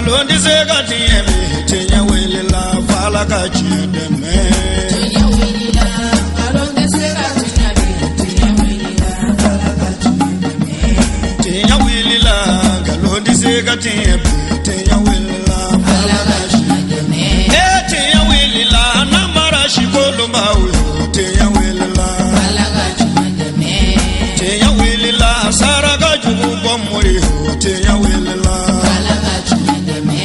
Galondi segati ebe tenya welela fala kachideme. Tenya welela galondi segati ebe tenya welela fala kachideme. Tenya welela galondi segati ebe tenya welela fala kachideme. Tenya welela namara shikolo mawe tenya welela fala kachideme. Tenya welela saraka jugu bomori tenya welela fala kachideme.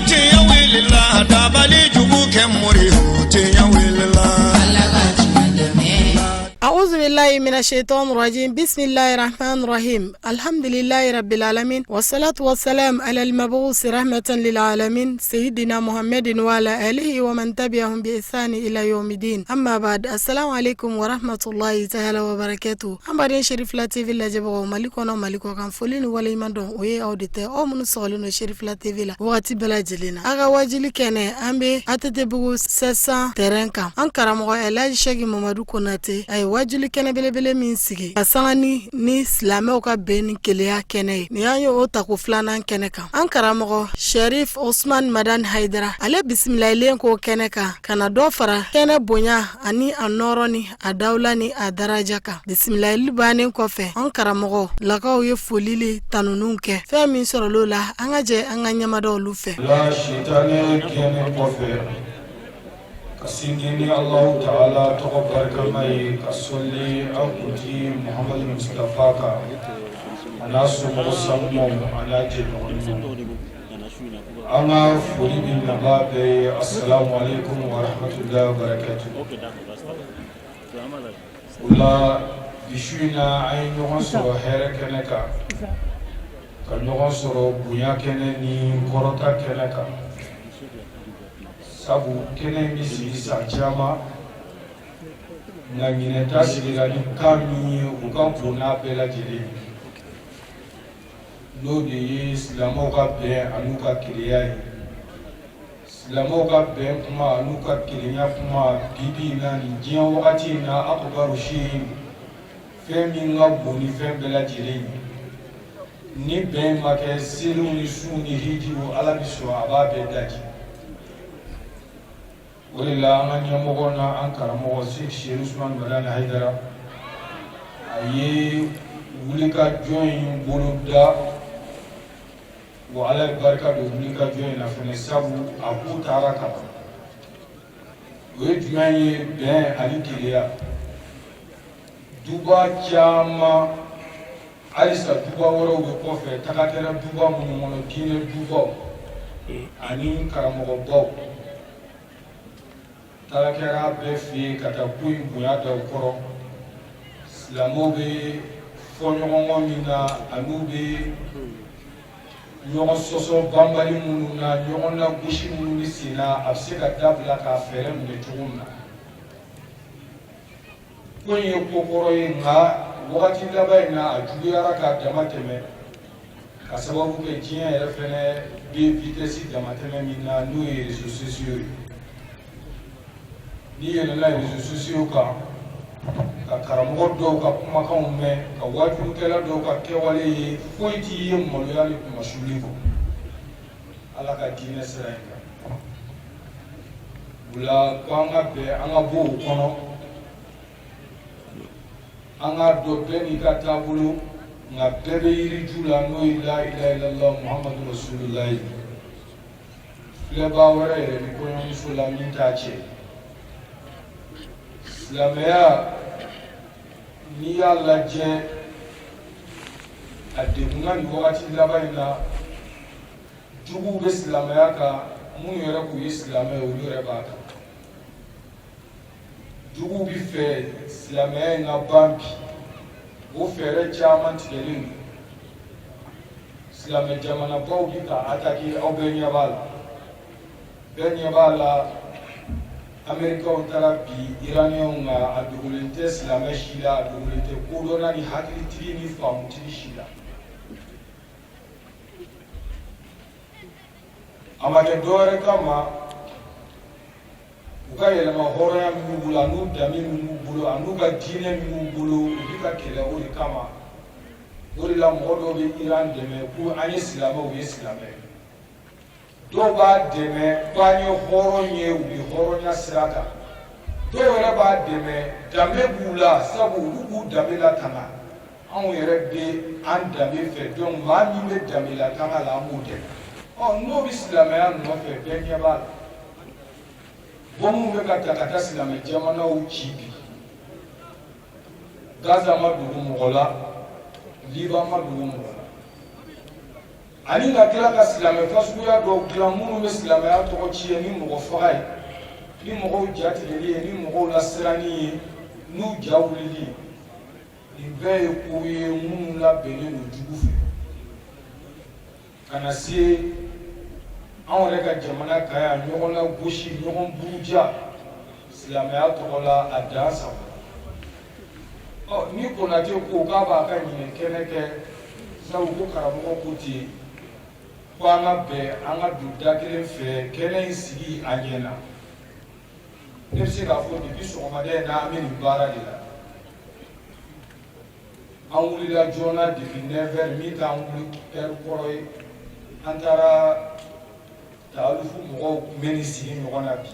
Tenya welela dabali jugu kemori tenya welela fala kachideme. أعوذ بالله من الشيطان الرجيم بسم الله الرحمن الرحيم الحمد لله رب العالمين والصلاة والسلام على المبعوث رحمة للعالمين سيدنا محمد وعلى آله ومن تبعهم بإحسان إلى يوم الدين أما بعد السلام عليكم ورحمة الله تعالى وبركاته أمبارين شريف لا تي في لا جبوا مالكونا مالكو كان فولين ولا يمندون وي أوديته أو من سؤالنا شريف لا تي في لا وقتي بلا جلنا أغا واجلي كنه أمبي أتتبغو سسا ترنكا أنكرا مغو إلاج شاقي ممدو كوناتي أي واجلي كنه بele min sigi asangani ni silamɛw ka bɛn ni keleya kɛnɛ ye ni an ye o tako filanan kɛnɛ kan an karamɔgɔ Sherif Osman Madan Haidara ale bisimilayilen ko kɛnɛ kan kana dɔ fara kɛnɛ bonya ani a nɔrɔ ni a dawla ni a daraja kan bisimilayili bannen kɔfɛ an karamɔgɔ lakaw ye folili tanunun kɛ fɛn min sɔrɔlo la an ka jɛ an ka ɲɛmadaw olu fɛ la shitane kɛnɛ kɔfɛ Kasindini Allah Ta'ala Tokobar Kamai Kasuli Akuti Muhammad Mustafa Ka Anasu Mosammo Anaje Ana Fuli bin Nababe Assalamu alaikum wa rahmatullahi wa barakatuh Ula Bishuna ay ñoxon soro xere kene ka ka ñoxon soro buña kene ni korota kene ka sabu kene mi sigi san caman nka ɲinɛta sigira ni kan min ye u ka bon n'a bɛɛ lajɛlen n'o de ye silamɛw ka bɛn an'u ka keleya ye silamɛw ka bɛn kuma an'u ka kelenya kuma bibi in na nin diɲɛ wagati in na akubaru seyin fɛn min ka bon ni fɛn bɛɛ lajɛlen ye ni bɛn ma kɛ seliw ni suw ni hijiw ala bi sɔn a b'a bɛɛ daji ولله أن يمغونا أنكر مغسيك شير عثمان مدان حيدرا أيه ولك جوين بولودا وعلى البركة ولك جوين فنسابو أبو تاركا ويجمعي بين عليكيا دوبا جاما alisa duba woro be kɔfɛ tagatɛrɛ duba minnu kɔnɔ diinɛ dubaw ani karamɔgɔ baw Talakera bɛɛ fɛ yen ka taa ko in bonya da u kɔrɔ silamɛw bɛ fɔ ɲɔgɔnkɔ min na an'u bɛ ɲɔgɔn sɔsɔ banbali minnu na ɲɔgɔn lagosi minnu bɛ sen na a bɛ se ka dabila k'a fɛɛrɛ minɛ cogo min na ko in ye ko kɔrɔ ye nka wagati laban in na a juguyara k'a dama tɛmɛ ka sababu kɛ diɲɛ yɛrɛ fɛnɛ bɛ vitesse damatɛmɛ min na n'o ye réseaux sociaux ye. Ni yɛlɛla réseaux sociaux kan ka karamɔgɔ dɔw ka kumakanw mɛn ka wajurukɛla dɔw ka kɛwale ye foyi t'i ye maloya ni kumasuli kɔ ala ka diinɛ sira in kan o la ko an ka bɛn an ka bɔ o kɔnɔ an ka dɔn bɛɛ n'i ka taabolo nka bɛɛ bɛ yiriju la n'o ye la ilaha illallah muhammadu rasulullah filɛbaa wɛrɛ yɛrɛ ni kɔɲɔmuso la min t'a cɛ silamɛya n'i y'a lajɛ a degunna nin wagati laban in na juguw bɛ silamɛya kan minnu yɛrɛ k'u ye silamɛ olu yɛrɛ b'a kan juguw bɛ fɛ silamɛya in ka ban bi o fɛɛrɛ caman tigɛlen don silamɛ jamanabaw bɛ ka attaquer aw bɛɛ ɲɛ b'a la bɛɛ ɲɛ b'a la Américains taara bi Iraniens ka a dogolen tɛ silamɛ si la a dogolen tɛ kodɔnna ni hakilitigi ni faamutigi si la a ma kɛ dɔwɛrɛ kama u ka yɛlɛma hɔrɔnya min b'u bolo an'u danbe min b'u bolo an'u ka diinɛ min b'u bolo u bɛ ka kɛlɛ o de kama o de la mɔgɔ dɔw bɛ Iran dɛmɛ ko an ye silamɛw ye silamɛ dɔw b'a dɛmɛ k'an ye hɔrɔn ye u bɛ hɔrɔnya sira kan dɔw yɛrɛ b'a dɛmɛ danbe b'u la sabu olu b'u danbe latanga anw yɛrɛ bɛ an danbe fɛ donc maa min bɛ danbe latanga la an b'o dɛmɛ n'o bɛ silamɛya nɔfɛ bɛɛ ɲɛ b'a la bɔnmu bɛ ka ta ka taa silamɛ jamanaw ci bi Gaza ma dogo mɔgɔ la Liban ma dogo mɔgɔ la ani ka tila ka silamɛ fasuguya dɔw dilan minnu bɛ silamɛya tɔgɔ ci ye ni mɔgɔ faga ye ni mɔgɔw ja tigɛli ye ni mɔgɔw lasiranni ye n'u ja wulili ye nin bɛɛ ye ko ye minnu labɛnnen don jugu fɛ ka na se anw yɛrɛ ka jamana kan yan ɲɔgɔn lagosi ɲɔgɔn buruja silamɛya tɔgɔ la a dan sago ni Konate ko k'a b'a ka ɲinɛ kɛnɛ kɛ sabu ko karamɔgɔ ko ten ko an ka bɛn an ka don da kelen fɛ kɛnɛ in sigi a ɲɛna ne bɛ se k'a fɔ depuis sɔgɔmada in na an bɛ nin baara de la an wulila joona depuis 9h min t'an wuli heure kɔrɔ ye an taara taalifu mɔgɔw kun bɛ nin sigi ɲɔgɔn na bi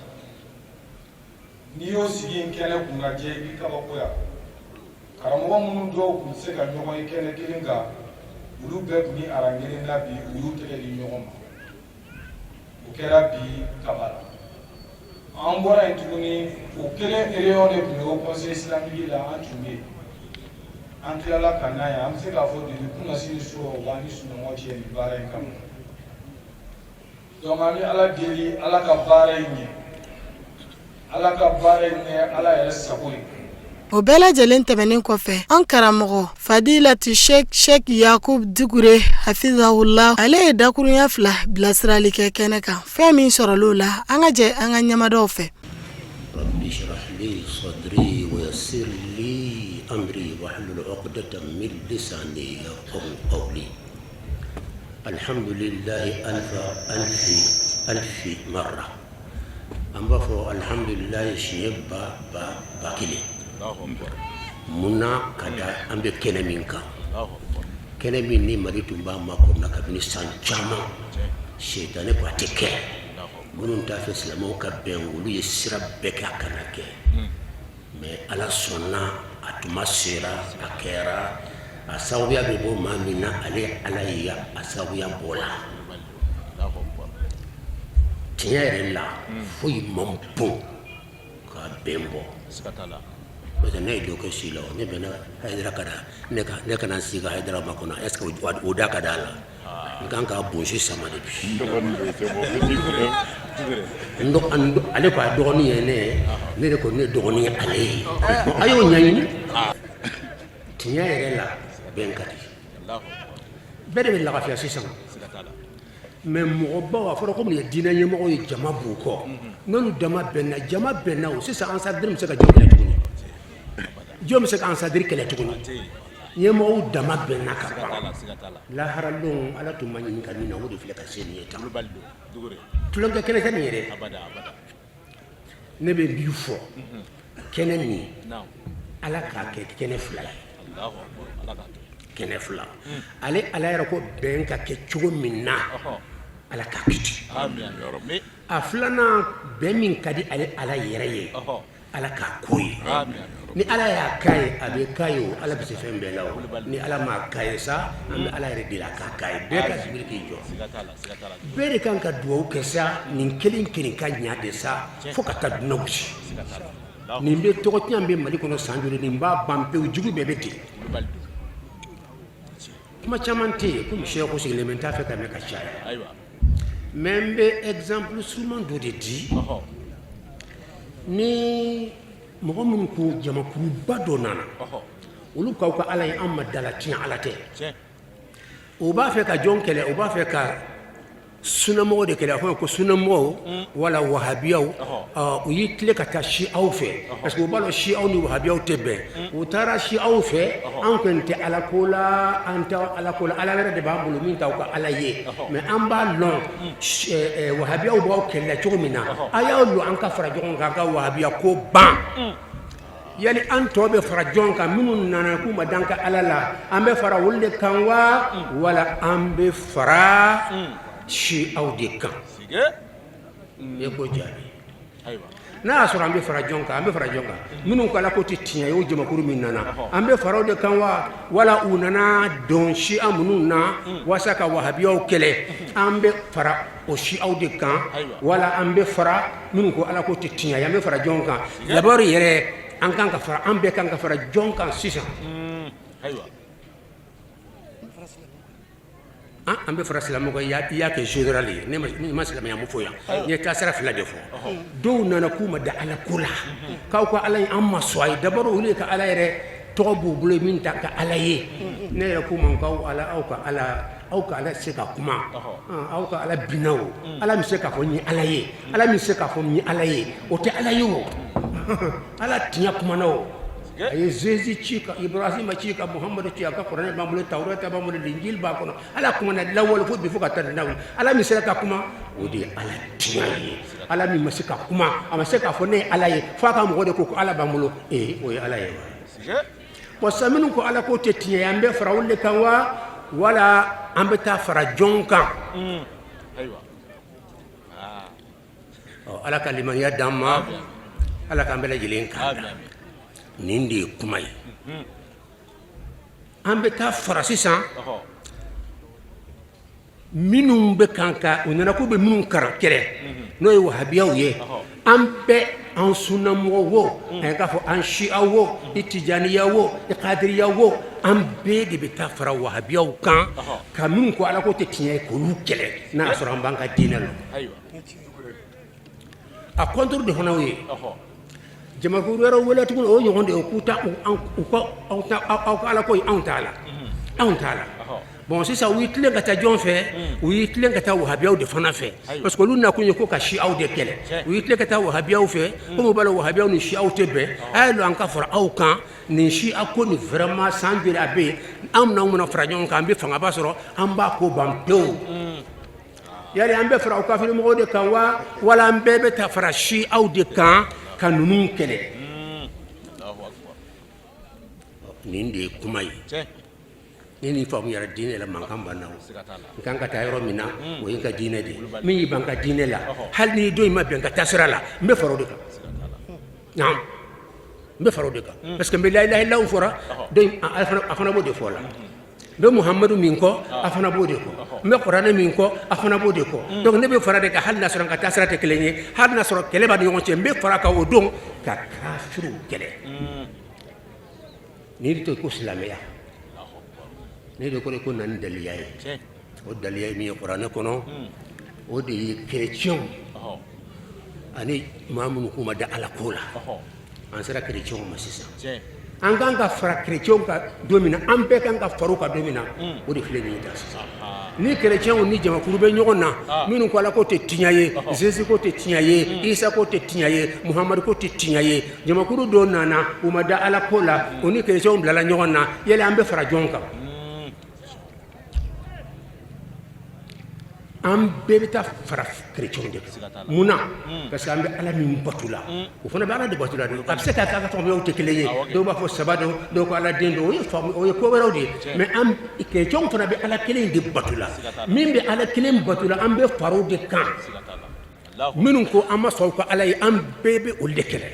n'i y'o sigi in kɛnɛ kun ka jɛ i b'i kabakoya karamɔgɔ minnu dɔw kun tɛ se ka ɲɔgɔn ye kɛnɛ kelen kan olu bɛɛ kun ni aran kelen na bi u y'u tɛgɛ di ɲɔgɔn ma o kɛra bi kaba la an bɔra yen tuguni o kelen réunion de tun bɛ o conseil islamique la an tun bɛ yen an tilala ka na yan an bɛ se k'a fɔ depuis kunasini so wa ni sunɔgɔ cɛ nin baara in kama donc an bɛ ala deli ala ka baara in ɲɛ ala ka baara in ɲɛ ala yɛrɛ sago ye. O bɛɛ lajɛlen tɛmɛnen kɔfɛ an karamɔgɔ Fadilatu Sheikh Yakub Dukure hafizahullah ale ye dakurunya 2 bilasirali kɛ kɛnɛ kan fɛn min sɔrɔl'o la an ka jɛ an ka ɲɛmadaw fɛ. Rabbi shrah li sadri wa yassir li amri wahlul 'uqdatan min lisani yafqahu qawli. Alhamdulillah alfi marra. An b'a fɔ alhamdulillah siɲɛ ba kelen. Munna ka da an bɛ kɛnɛ min kan kɛnɛ min ni Mali tun b'a makɔnɔ kabini san caman setanɛ ko a tɛ kɛ minnu t'a fɛ silamɛw ka bɛn olu ye sira bɛɛ kɛ a kana kɛ mais ala sɔnna a tuma sera a kɛra a sababuya bɛ bɔ maa min na ale ala ye a sababuya bɔ la tiɲɛ yɛrɛ la foyi man bon ka bɛn bɔ. Parce que ne ye dɔ kɛ si la ne bɛna Hayidara ka da ne kana sigi ka Hayidara makɔnɔ est ce que o da ka d'a la n kan ka bonsi sama de bi ale ko a dɔgɔnin ye ne de ko ne dɔgɔnin ye ale ye a y'o ɲɛɲini tiɲɛ yɛrɛ la bɛn ka di bɛɛ de bɛ lafiya sisan mais mɔgɔbaw a fɔra ko nin ye diinɛ ɲɛmɔgɔ ye jama b'u kɔ n'olu dama bɛnna o sisan ansaadiri bɛ se ka jɔ kɛlɛ tuguni jɔn bɛ se ka ansaadiri kɛlɛ tuguni ɲɛmɔgɔw dama bɛnna ka ban lahara don ala tun ma ɲini ka min na o de filɛ ka se nin ye tan tulonkɛ kɛnɛ kɛ nin yɛrɛ ne bɛ bi fɔ kɛnɛ nin ala k'a kɛ kɛnɛ 2 ye kɛnɛ 2 ale ala yɛrɛ ko bɛn ka kɛ cogo min na ala k'a kiti a filanan bɛn min ka di ale ala yɛrɛ ye ala k'a ko ye ni ala y'a k'a ye a bɛ k'a ye o ala bɛ se fɛn bɛɛ la o ni ala m'a k'a ye sa an bɛ ala yɛrɛ deli a k'a k'a ye bɛɛ ka sibiri k'i jɔ bɛɛ de kan ka duwawu kɛ sa nin kelen ka ɲa de sa fo ka taa dunanw ci nin bɛ tɔgɔtiɲɛ bɛ Mali kɔnɔ san joli nin b'a ban pewu jugu bɛɛ bɛ ten kuma caman tɛ yen komi Seku sigilen bɛ n t'a fɛ ka mɛn ka caya mais n bɛ exemple suruman dɔ de di ni mɔgɔ minnu ko jamakuruba dɔ nana olu k'aw ka ala ye an ma dala tiɲɛ ala tɛ o b'a fɛ ka jɔn kɛlɛ o b'a fɛ ka sunamɔgɔ de kɛlɛ a fɔ ko sunamɔgɔw wala wahabiyaw u y'i tile ka taa si aw fɛ parce que u b'a dɔn si aw ni wahabiyaw tɛ bɛn u taara si aw fɛ an kɔni tɛ ala ko la an tɛ ala ko la ala wɛrɛ de b'an bolo min t'aw ka ala ye mais an b'a lɔn wahabiyaw b'aw kɛlɛ cogo min na a y'aw lɔ an ka fara ɲɔgɔn kan ka wahabiya ko ban yali an tɔ bɛ fara ɲɔgɔn kan minnu nana k'u ma dan ka ala la an bɛ fara olu de kan wa wala an bɛ fara si aw de kan e ko jaabi ayiwa n'a y'a sɔrɔ an bɛ fara ɲɔgɔn kan minnu ko ala ko tɛ tiɲɛ ye o jamakulu min nana an bɛ fara o de kan wa wala u nana dɔn siya minnu na walasa ka wahabiyaw kɛlɛ an bɛ fara o siyaw de kan wala an bɛ fara minnu ko ala ko tɛ tiɲɛ ye an bɛ fara ɲɔgɔn kan d'abord yɛrɛ an bɛɛ kan ka fara ɲɔgɔn kan sisan ayiwa an bɛ fara silamɛw kan i y'a kɛ général ye ne ma silamɛya mun fɔ yan n ye taasira fila de fɔ dɔw nana k'u ma da ala ko la k'aw ka ala ye an ma sɔn a ye d'abord olu ye ka ala yɛrɛ tɔgɔ b'u bolo min ta ka ala ye ne yɛrɛ k'u ma k'aw ka ala se ka kuma aw ka ala binna o ala min se k'a fɔ n ye ala ye ala min se k'a fɔ n ye ala ye o tɛ ala ye o ala tiɲɛ kumana o a ye Jésus ci ka Ibrahima ci ka Muhamadu ci a ka Kuranɛ b'an bolo Tawurata b'an bolo Linjili b'a kɔnɔ ala kumana lawale fo bi fo ka taa lawale ala min sera ka kuma o de ye ala tiɲɛ ye ala min ma se ka kuma a ma se k'a fɔ ne ye ala ye fo a ka mɔgɔ de ko ala b'an bolo o ye ala ye wa sa minnu ko ala ko tɛ tiɲɛ ye an bɛ fara olu de kan wa wala an bɛ taa fara jɔn kan ala ka limaniya d'an ma ala k'an bɛɛ lajɛlen kan nin de ye kuma ye an bɛ taa fara sisan minnu bɛ kan ka u nana k'u bɛ minnu kɛrɛ n'o ye wahabiyaw ye an bɛɛ an sunnamɔgɔ wo an k'a fɔ an siya wo i tijaniya wo i kadiriya wo an bɛɛ de bɛ taa fara wahabiyaw kan ka minnu ko ala ko tɛ tiɲɛ ye k'olu kɛlɛ n'a y'a sɔrɔ an b'an ka diinɛ la a contre de fana ye jamakulu wɛrɛw wele tuguni o ɲɔgɔn de ye k'u ta aw ka ala ko ye anw t'a la bon sisan u y'i tilen ka taa jɔn fɛ u y'i tilen ka taa wahabiyaw de fana fɛ parce que olu nakun ye ko ka siyaw de kɛlɛ u y'i tilen ka taa wahabiyaw fɛ komi u b'a la wahabiyaw ni siyaw tɛ bɛn a ye lo an ka fara aw kan nin siya ko nin vraiment san joli a bɛ yen an n'anw mana fara ɲɔgɔn kan an bɛ fangaba sɔrɔ an b'a ko ban pewu yali an bɛ fara aw kafirimɔgɔw de kan wa wala an bɛɛ bɛ taa fara siyaw de kan ka ninnu kɛlɛ nin de ye kuma ye ni nin faamu yɛrɛ diinɛ la mankan banna o n kan ka taa yɔrɔ min na o ye n ka diinɛ de ye min y'i ban ka diinɛ la hali ni don in ma bɛn ka taa sira la n bɛ fara o de kan naam n bɛ fara o de kan parce que n bɛ la ilaha illallah fɔra don in a fana b'o de fɔ la n bɛ muhamadu min kɔ a fana b'o de kɔ n bɛ kuranɛ min kɔ a fana b'o de kɔ donc ne bɛ fara de kan hali n'a sɔrɔ n ka taa sira tɛ kelen ye hali n'a sɔrɔ kɛlɛ b'a ni ɲɔgɔn cɛ n bɛ fara kan o don ka kafiriw kɛlɛ n'i de to ko silamɛya ne de ko ko na ni daliya ye o daliya ye min ye kuranɛ kɔnɔ o de ye chrétienw ani maa minnu k'u ma da ala ko la an sera chrétienw ma sisan an kan ka fara chrétienw kan don min na an bɛɛ kan ka fara o kan don min na o de filɛ nin ye ta sisan ni chrétienw ni jamakulu bɛ ɲɔgɔn na minnu ko ala ko tɛ tiɲɛ ye Jésus ko tɛ tiɲɛ ye Isa ko tɛ tiɲɛ ye Muhamadu ko tɛ tiɲɛ ye jamakulu dɔw nana u ma da ala ko la o ni chrétienw bilala ɲɔgɔn na yali an bɛ fara ɲɔgɔn kan an bɛɛ bɛ taa fara chrétienw de kan mun na parce que an bɛ ala min bato la o fana bɛ ala de bato la a bɛ se ka kɛ a ka tɔgɔmaw tɛ kelen ye dɔw b'a fɔ saba don dɔw ko ala den don o ye ko wɛrɛw de ye mais an chrétienw fana bɛ ala kelen de bato la min bɛ ala kelen bato la an bɛ fara o de kan minnu ko an ma sɔn u ka ala ye an bɛɛ bɛ olu de kɛlɛ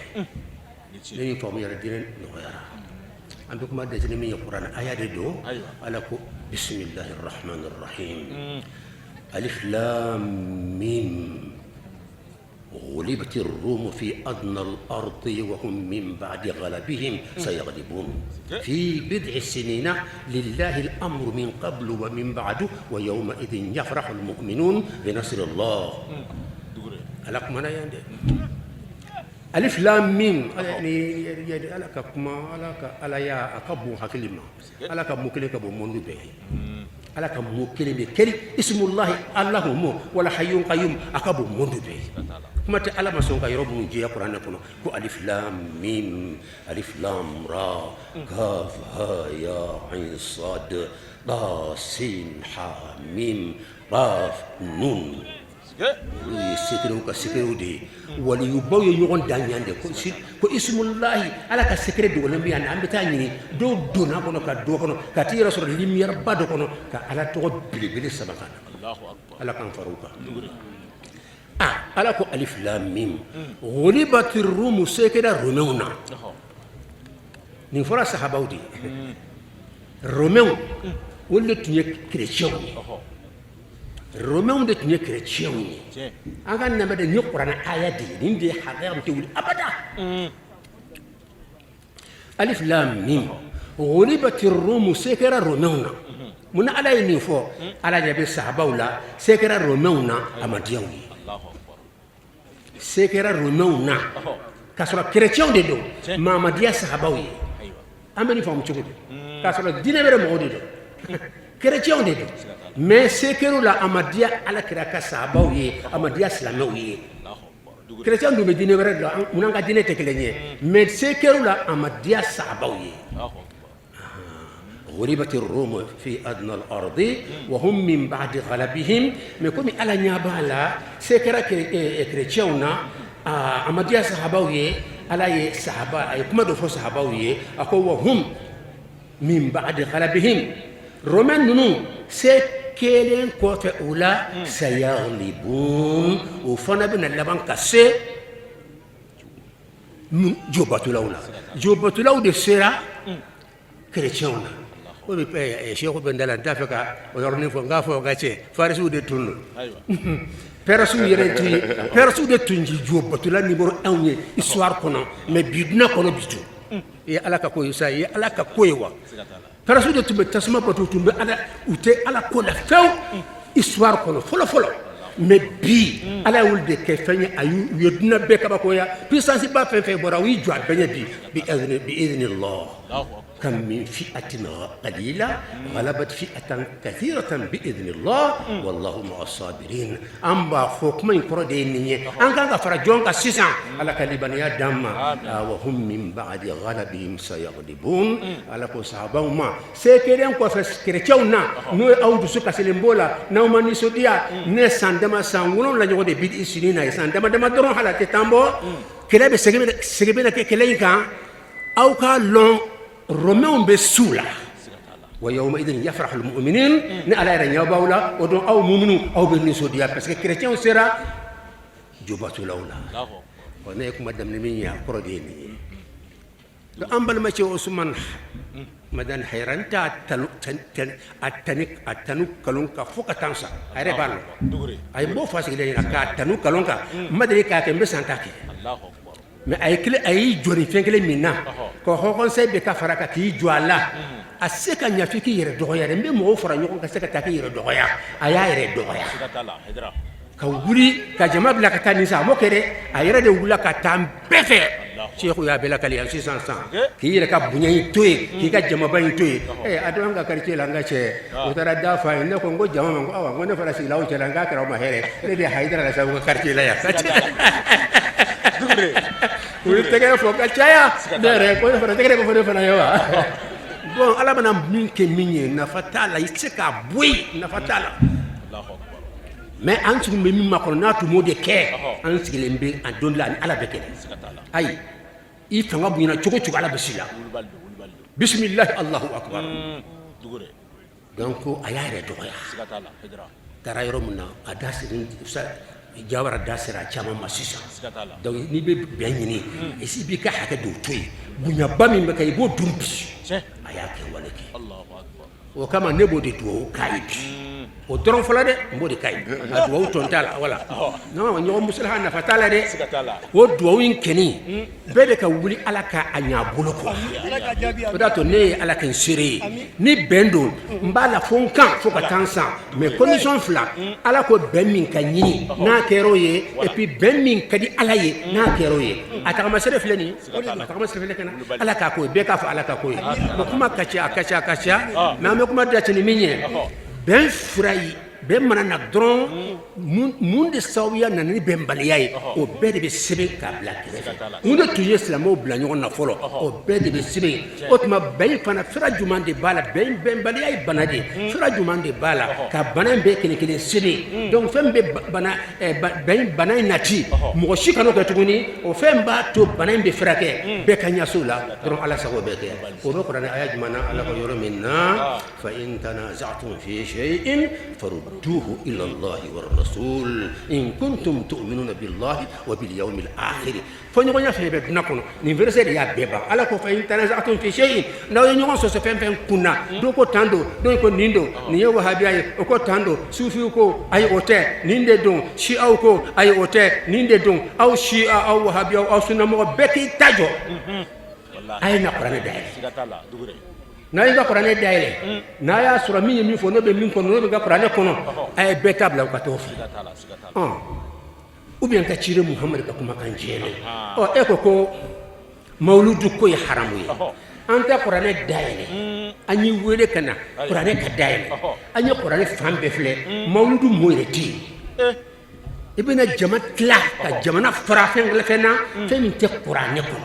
ne ni faamu yɛrɛ diinɛ nɔgɔyara an bɛ kuma dɛsɛ min ye kuranɛ aya de don ala ko bisimilahi rahmani rahim ألف لام ميم غلبت الروم في أدنى الأرض وهم من بعد غلبهم سيغلبون في بضع سنين لله الأمر من قبل ومن بعد ويومئذ يفرح المؤمنون بنصر الله ألكم أنا يعني ألف لام ميم يعني ألك كما ألك ألا يا أكبو حكلمة ألك مكلك أبو منو به ala ka mo kelen bɛ kɛri ismullahi allahu mo wala hayyun qayyum a ka bon monde bɛɛ kuma tɛ ala ma sɔn ka yɔrɔ minnu jɛya kuranɛ kɔnɔ ko alif lam mim alif lam ra kaf ha ya ain sad ta sin ha mim qaf nun olu ye sekerew ka sekerew de ye waliyubaw ye ɲɔgɔn dan ɲan de ko ismullahi ala ka sekere dogolen bɛ yan an bɛ taa ɲini dɔw donna kɔnɔ ka dɔ kɔnɔ ka t'i yɛrɛ sɔrɔ lumière ba dɔ kɔnɔ ka ala tɔgɔ belebele saba ka na ala kan faruka ala ko alif lam mim ghulibatir rum sekeda rumewna ni fora sahabaw di romew wala tunye chrétien romew de tunye chrétien ni anga na mede ni qur'an aya di ni de haram te wuli abada alif lam mim ghulibatir rum sekeda rumewna mun ala ni fo ala jabe sahabaw la sekeda rumewna amadiyawi sekera rumewna kasura chrétien de do mamadiya sahabaw yi amani fam ci gudi kasura dina bere mo de do chrétien de do mais sekeru la amadiya ala kira ka sahabaw yi amadiya islamaw yi chrétien do be dina bere do mun nga dina tekelenye mais sekeru la amadiya sahabaw yi غربت الروم في أدنى الأرض وهم من بعد غلبهم مكومي على نيابالا سكرا كريتشونا أمديا صحابوي على صحابة كما دفع صحابوي أكو وهم من بعد غلبهم رومان نونو سكيلين كوفي أولا سيغلبون وفنا بنا اللبان كسي جوباتو لولا دي سيرا كريتشونا obi pe sheikh ben dalan tafaka o yorni fo ngafo gace farisu de tunu persu de tunji jobatu la numéro 1 histoire kono mais bidna kono bitu e alaka ko yusa e alaka ko yewa persu de tumbe tasma batu tumbe ala ute ala ko la few histoire kono folo mais bi ala wulde ke fanya ayu yedna be kaba ko ya puissance ba fe bora wi jwa benya bi idhnillah كم من فئة قليلة غلبت فئة كثيرة بإذن الله والله مع الصابرين أما فوق من كرديني أن كان فرجون كسيسان على كليبانيا دم وهم من بعد غلبهم سيغلبون على كصحابة ما سكرين كوفس كريتشونا نو أو دسوكا سلمبولا نو ماني سوديا نسان دما سانغولون لا جودي بيد إسرينا سان دما درون حالا تامبو كلا بسجبنا كلينكا أو كالون روميون بسولا ويومئذ يفرح المؤمنين نالا رنيا باولا ودون او مؤمنون او بنسو ديا باسكو كريتيان سيرا جوباتو لولا ونيك مدام نميا كروديني لو امبل ما تشو عثمان مدان حيران تا اتنك كلون كا فوكا تانسا اي ريبان اي بو فاسي لي كا تنو كلون كا مدري كا كمبي سانتاكي الله mais ay jori fenkele minna ko hokon sey be ka faraka ki jwala aseka nyafiki yere doya rembe mo fara nyoko ka seka taki yere doya aya yere doya ka wuri ka jama bla ka tanisa mo kere ayere de wula ka tambefe cheikhu ya bela kali 600 ki yere ka bunyi toy ki ka jama bayin toy adonga karche langa che utara dafa inde ko ngo jama ngo awa ngo ne fara si lawo che langa kara ma here de haidara la sabu karche la ya Uri tegere fo ka chaya dere ko fo tegere ko fo na yawa bon ala bana min ke minye na fatala iseka boy na fatala Allahu akbar mais an tu me min makon na tu mode ke an sigile mbe an don la ala beke ay i fanga bu na chogo chogo ala bisila bismillah Allahu akbar dugure donc ayare doya sikatala hidra tarayro munna adasirin jawara dasira chama masisa donc ni be benyini isi bi ka haka do toy bunya bami be kay bo dumpi ayake walaki Allahu akbar o kama nebo de to kaybi o doron fala de mbodi kay adu ton tala wala non nyo musulha na fatala de o do win keni be de ka wuli alaka anya boloko oda to ne alaka nsiri ni bendo mbala fonkan foka tansa mais condition fla alako ben min kanyini na keroye et puis ben min kadi alaye na keroye ataka masere fleni ataka masere fleni kana alaka ko be ka fa alaka ko kuma kacha na me kuma da chini minye ben furayi ben manana dron munde sawiya nanani ben baliyay o bede be sebe ka black munde tuye islamo blanyo na folo o bede be sebe otma ben fana fira jumande bala ben baliyay banade fira jumande bala ka banan be kene sebe donc fembe bana ben banay nati mo shikano ka tuguni o femba to banan be firake be kanya sula dron ala sago be ke o do qur'an ayat mana ala ko yoro minna fa in tanaza'tum fi shay'in farud ردوه إلى الله والرسول إن كنتم تؤمنون بالله وباليوم الآخر فنيغون يفهم بدناكم نيفرسال يا بيبا على كو فين تنازعتم في شيء لو ينيغون سو فين كنا دوكو تاندو دوكو نيندو نيو وهابي اوكو تاندو سوفي كو اي اوتي نيندي دون شي او كو اي اوتي نيندي دون او شي او وهابي او سنمو بكي تاجو اي نقران داي na yi ga Qur'an daile na ya sura min fo no be min ko no be ga Qur'an kono ay betable ka tofi ou bien ka cire Muhammad ka kuma kan jene o e ko mauludu ko ya haramu yi anta Qur'an daile anyi wele kana Qur'an ka daile anyi Qur'an fambe fle mauludu moyreti ibina jamatla ka jamana farafen lefena fe min te Qur'an ko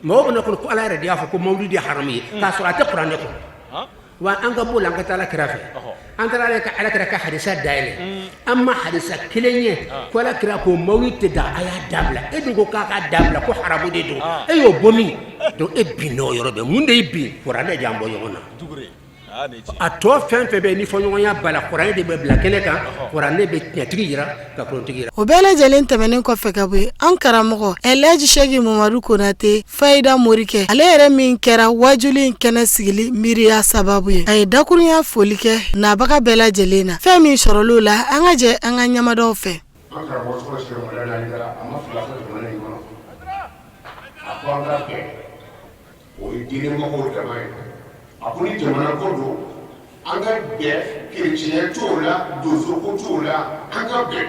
ما هو بنقول كل على ردي أفكو مولدي حرامي كاسرات القرآن يقول وأنك بقول أنك تلا كرافة أنت على كرافة حديثات دايلة أما حديثات كلينية كلا كرافة مولد تدا أيا دابلا إدو كاكا دابلا كو حرامو ديدو أيو بومي دو إبينو يروبي من ده إبين قرآن جامبو يونا ato fɛn fɛn bɛ ni fɔ ɲɔgɔn ya bala kuranɛ de bɛ bila kɛnɛ kan kuranɛ bɛ tiɲɛtigi yira ka kuruntigi yira o bɛɛ lajɛlen tɛmɛnen kɔfɛ ka bɔ yen an karamɔgɔ Elhaji Sɛki Mamadu Konate Fayida Morikɛ ale yɛrɛ min kɛra wajuli in kɛnɛ sigili miiriya sababu ye a ye dakurunya foli kɛ nabaga bɛɛ lajɛlen na fɛn min sɔrɔl'o la an ka jɛ an ka ɲɛmadaw fɛ an karamɔgɔ sɔrɔ Sɛki Mamadu Konate a ma fila fɔ jamana in kɔnɔ a ko an ka bɛn o ye diinɛ mɔgɔw dama ye a ko ni jamana ko don an ka bɛn kerecɛnya t'o la donsoko t'o la an ka bɛn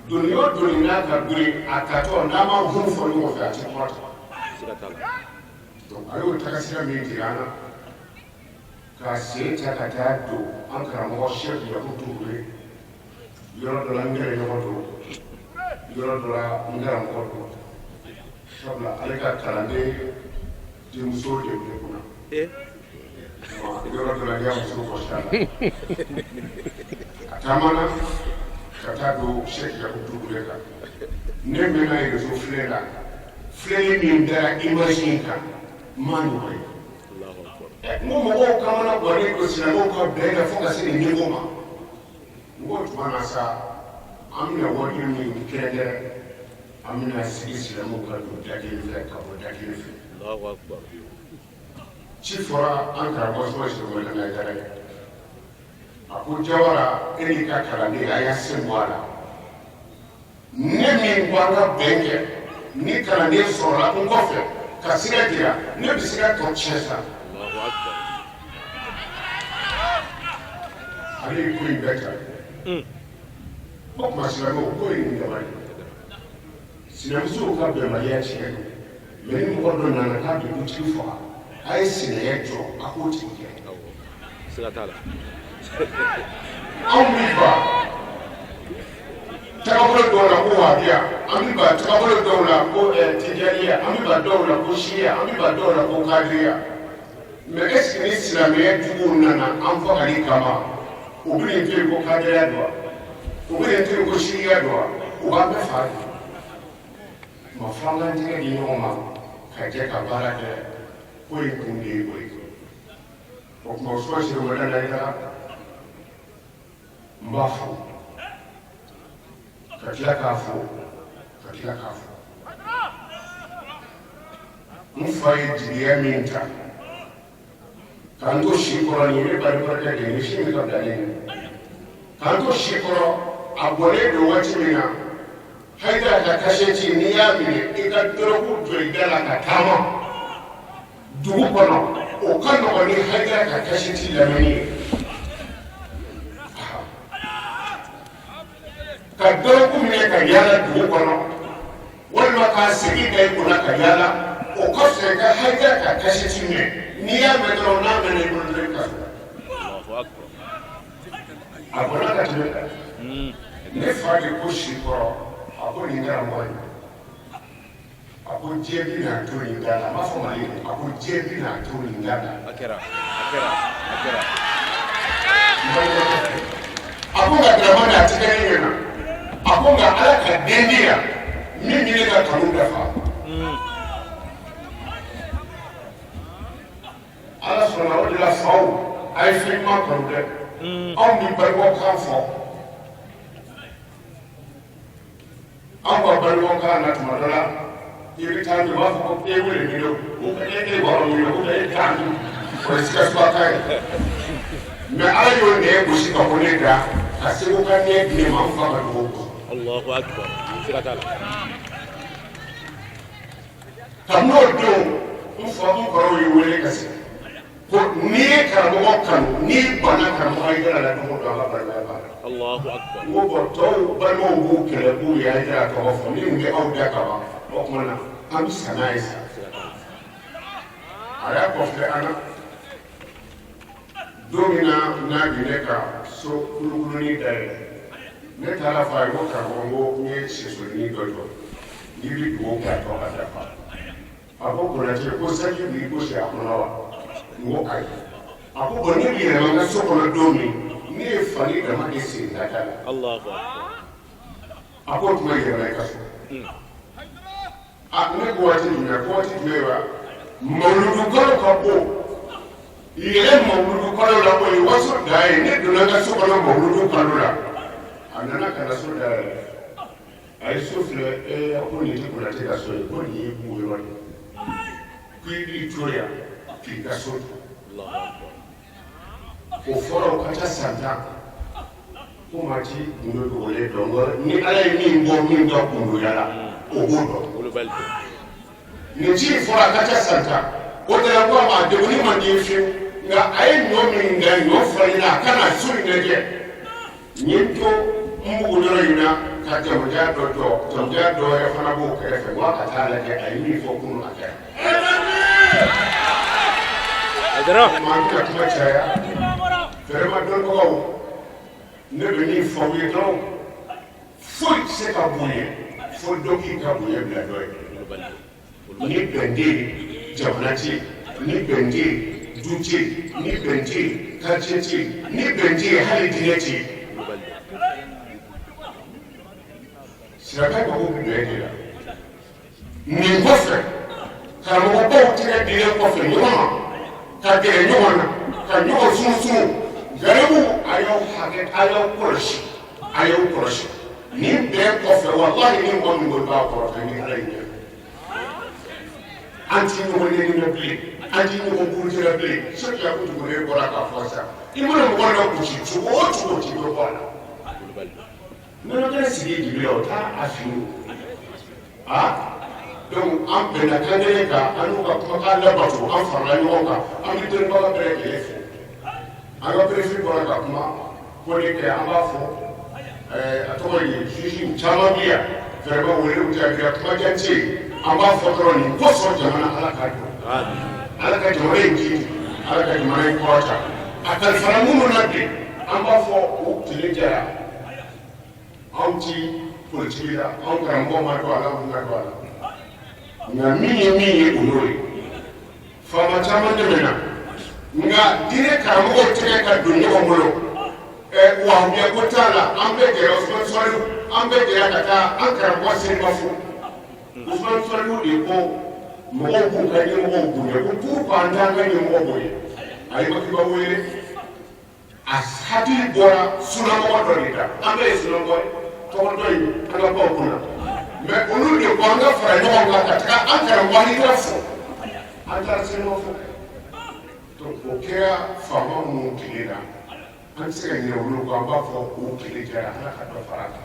doni o doni n'a ka bere a tatɔ n'a ma hun fɔ ɲɔgɔn fɛ a ti kɔrɔta donc a y'o tagasira min jira an na k'a sen ta ka taa don an karamɔgɔ Sɛki Yakubu Ture yɔrɔ dɔ la n gɛrɛ ɲɔgɔn don yɔrɔ dɔ la n karamɔgɔ don sabula ale ka kalanden denmuso de bɛ kunna yɔrɔ dɔ la n y'a muso kɔsi a la a taamana ka taa don Sɛki Yakubu Ture kan ne mɛnna réseau filɛ la filɛli min dara image in kan maa ɲɔgɔn ye n ko mɔgɔw kamana gannen don silamɛw ka bɛn kan fo ka se nin niveau ma n ko tuma na sa an bɛna wari min kɛrɛnkɛrɛn an bɛna sigi silamɛw ka don da kelen fɛ ka bɔ da kelen fɛ ci fɔra an karamɔgɔ Sɛki Mamadu Konate ye a ko Jawara e n'i ka kalanden a y'a sen bɔ a la ne min ko an ka bɛn kɛ ni kalanden sɔrɔla n kɔfɛ ka sira jira ne bɛ se ka tɔ tiɲɛ sa ale ye ko in bɛɛ ta o tuma silamɛw ko ye nin dama ye sinamusow ka bɛnbaliya tiɲɛ don mɛ ni mɔgɔ dɔ nana k'a bɛ dutigi faga a ye sinɛya jɔ a k'o tigi kɛ anw b'i ba tagabolo dɔw la ko wahabiya an b'i ba tagabolo dɔw la ko tijaniya an b'i ba dɔw la ko siya an b'i ba dɔw la ko kadiriya mɛ est-ce que ni silamɛya juguw nana an fagali kama u bɛ nin to yen ko kadiriya don wa u bɛ nin to yen ko siya don wa u b'an bɛɛ fa de ma fɔ an k'an tɛgɛ di ɲɔgɔn ma ka jɛ ka baara kɛ ko in kun de ye o ye o tuma o Sɛki Mamadu Konate n b'a fɔ ka tila k'a fɔ ka tila k'a fɔ n fa ye jigiya min ta k'an to si kɔrɔ nin ye ne barika de ye ni si min ka bilalen ye k'an to si kɔrɔ a bɔlen don waati min na Haidara ka kasɛti n'i y'a minɛ i ka dɔrɔgu don i da la ka taama dugu kɔnɔ o ka nɔgɔn ni Haidara ka kasɛti lamɛnni ye ka dɔrɔgu minɛ ka yaala dugu kɔnɔ walima k'a segin da i kunna ka yaala o ka fisa i ka Haidara ka kasɛti minɛ n'i y'a mɛn dɔrɔn n'a mɛnna i bolo dɔrɔn i ka so a bɔra ka tɛmɛ ne fa de ko si kɔrɔ a ko nin kɛra mɔgɔ ye a ko diɲɛ bi na to nin da la a m'a fɔ Mali a ko diɲɛ bi na to nin da la a kɛra a ko nka Dramane a tɛ kɛ ne ɲɛna a ko nka Ala ka den di yan min bɛ ne ka kanu dafa Ala sɔnna o de la faw a ye fɛn ɲuman kanu dɛ anw bi balimakan fɔ anw ka balimakan na tuma dɔ la i bɛ taa min u b'a fɔ ko e wele min don e bɔra min don e kan o ye sikasibaka ye mɛ ala y'o nɛgɛ gosi ka bɔ ne da ka seko ka nɛgɛ di ne ma n fa ka dugawu kɔ. Allahu akbar. Sira t'a la. kabini o don n kɔrɔw ye wele ka se ko n'i ye karamɔgɔ kanu n'i banna karamɔgɔ ye yɛrɛ la don o don a ka balimaya b'a la. Allahu akbar. n ko bɔn tɔw balimaw b'u kɛlɛ k'u y'a jira tɔgɔ fɔ min bɛ aw da ka ban o tuma na an bɛ sa n'a ye sa a y'a kɔfɛ an na don min na n'a bi ne ka so kulukuluni dayɛlɛ ne taara fɔ a ye ko karamɔgɔ n ko n ye sɛsonin dɔ jɔ n'i bɛ dugawu kɛ a tɔ ka dafa a ko konatɛ ko sanji b'i gosi a kɔnɔ wa n ko ayi a ko bɔn ne bɛ yɛlɛma n ka so kɔnɔ don min ne ye fani dama de sigi ka da la Allahu akbar. a ko tuma yɛlɛma i ka so ne ko waati jumɛn ko waati jumɛn wa mawuludu kalo ka bon yɛlɛ mawuludu kalo la o ye waso da ye ne donna n ka so kɔnɔ mawuludu kalo la a nana ka na so dayɛlɛ a ye so filɛ a ko nin tɛ konatɛ ka so ye ko nin ye bugu yɔrɔ ye ko i b'i to yan k'i ka so to o fɔra o ka ca san 10 ko maa ti kundo dogolen dɔn ni ala ye min bɔ min ka kundoya la o b'o dɔn nin ci fɔra a ka ca san 10 o de la ko a ma degunni man di fiyewu nka a ye ɲɔ min da ɲɔ falen a kana so in lajɛ n ye to n bugu yɔrɔ in na ka jamujan dɔ jɔ jamujan dɔ yɛrɛ fana b'o kɛrɛfɛ wa ka taa lajɛ a ye min fɔ kunun a kɛra. maa bɛna kuma caya vraiment dɔnnibagaw ne bɛ min fɔ aw ye dɔrɔn foyi tɛ se ka bonya fo dɔ k'i ka bonya bila dɔ ye ni bɛn tɛ yen jamana tɛ yen ni bɛn tɛ yen du tɛ yen ni bɛn tɛ yen quartier tɛ yen ni bɛn tɛ yen hali diinɛ tɛ yen siraka mago bɛ dɔ de la nin kɔfɛ karamɔgɔbaw tɛgɛ diinɛ kɔfɛ ɲɔgɔn ma ka gɛrɛ ɲɔgɔn na ka ɲɔgɔn sunsun garibu a y'aw hakɛ a y'aw kɔlɔsi nin bɛɛ kɔfɛ walahi ni mɔgɔ min ko b'a kɔrɔ ka ni ala ye ɲɛ an ti ɲɔgɔn ɲɛɲinɛ bilen an ti ɲɔgɔn burutira bilen sɛki a ko tuguni bɔra k'a fɔ sisan i mana mɔgɔ la gosi cogo o cogo t'i bɛ bɔ a la nɔnɔ kɛnɛ sigi jibi la o t'a a fini donc an bɛnna kɛnɛ kan an y'u ka kumakan labato an farala ɲɔgɔn kan an bɛ dɔnnibaga bɛɛ lajɛlen fo an ka préfet bɔra ka kuma ko de kɛ an b'a fɔ a tɔgɔ ye juge caman bɛ yan vraiment welew jaabira kumajan tɛ yen an b'a fɔ dɔrɔn nin kosɔn jamana ala k'a jɔ ala ka jamana in jidi ala ka jamana in kɔrɔta a kalifara minnu na bi an b'a fɔ o tile jara anw ti politiki la anw karamɔgɔ ma don a la mun ka don a la nka min ye o y'o ye faama caman tɛmɛna nka diinɛ karamɔgɔw tɛgɛ ka don ɲɔgɔn bolo wahubiya ko t'a la an bɛɛ jɛra Usman Sɔlihu an bɛɛ jɛra ka taa an karamɔgɔ Seniba fo Usman Sɔlihu de ko mɔgɔw k'u ka ɲɛmɔgɔw bonya ko pourquoi an t'an ka ɲɛmɔgɔ bonya a ye Makiba wele a hakili bɔra sunamɔgɔ dɔ de la an bɛɛ ye sunamɔgɔ ye tɔgɔ dɔ in an ka baw kunna mais olu de ko an ka fara ɲɔgɔn kan ka taga an karamɔgɔ Hidara fo an taara Seniba fo donc o kɛra faama minnu tile la an tɛ se ka ɲinɛ olu kɔ an b'a fɔ o tile jara ala ka dɔ fara a kan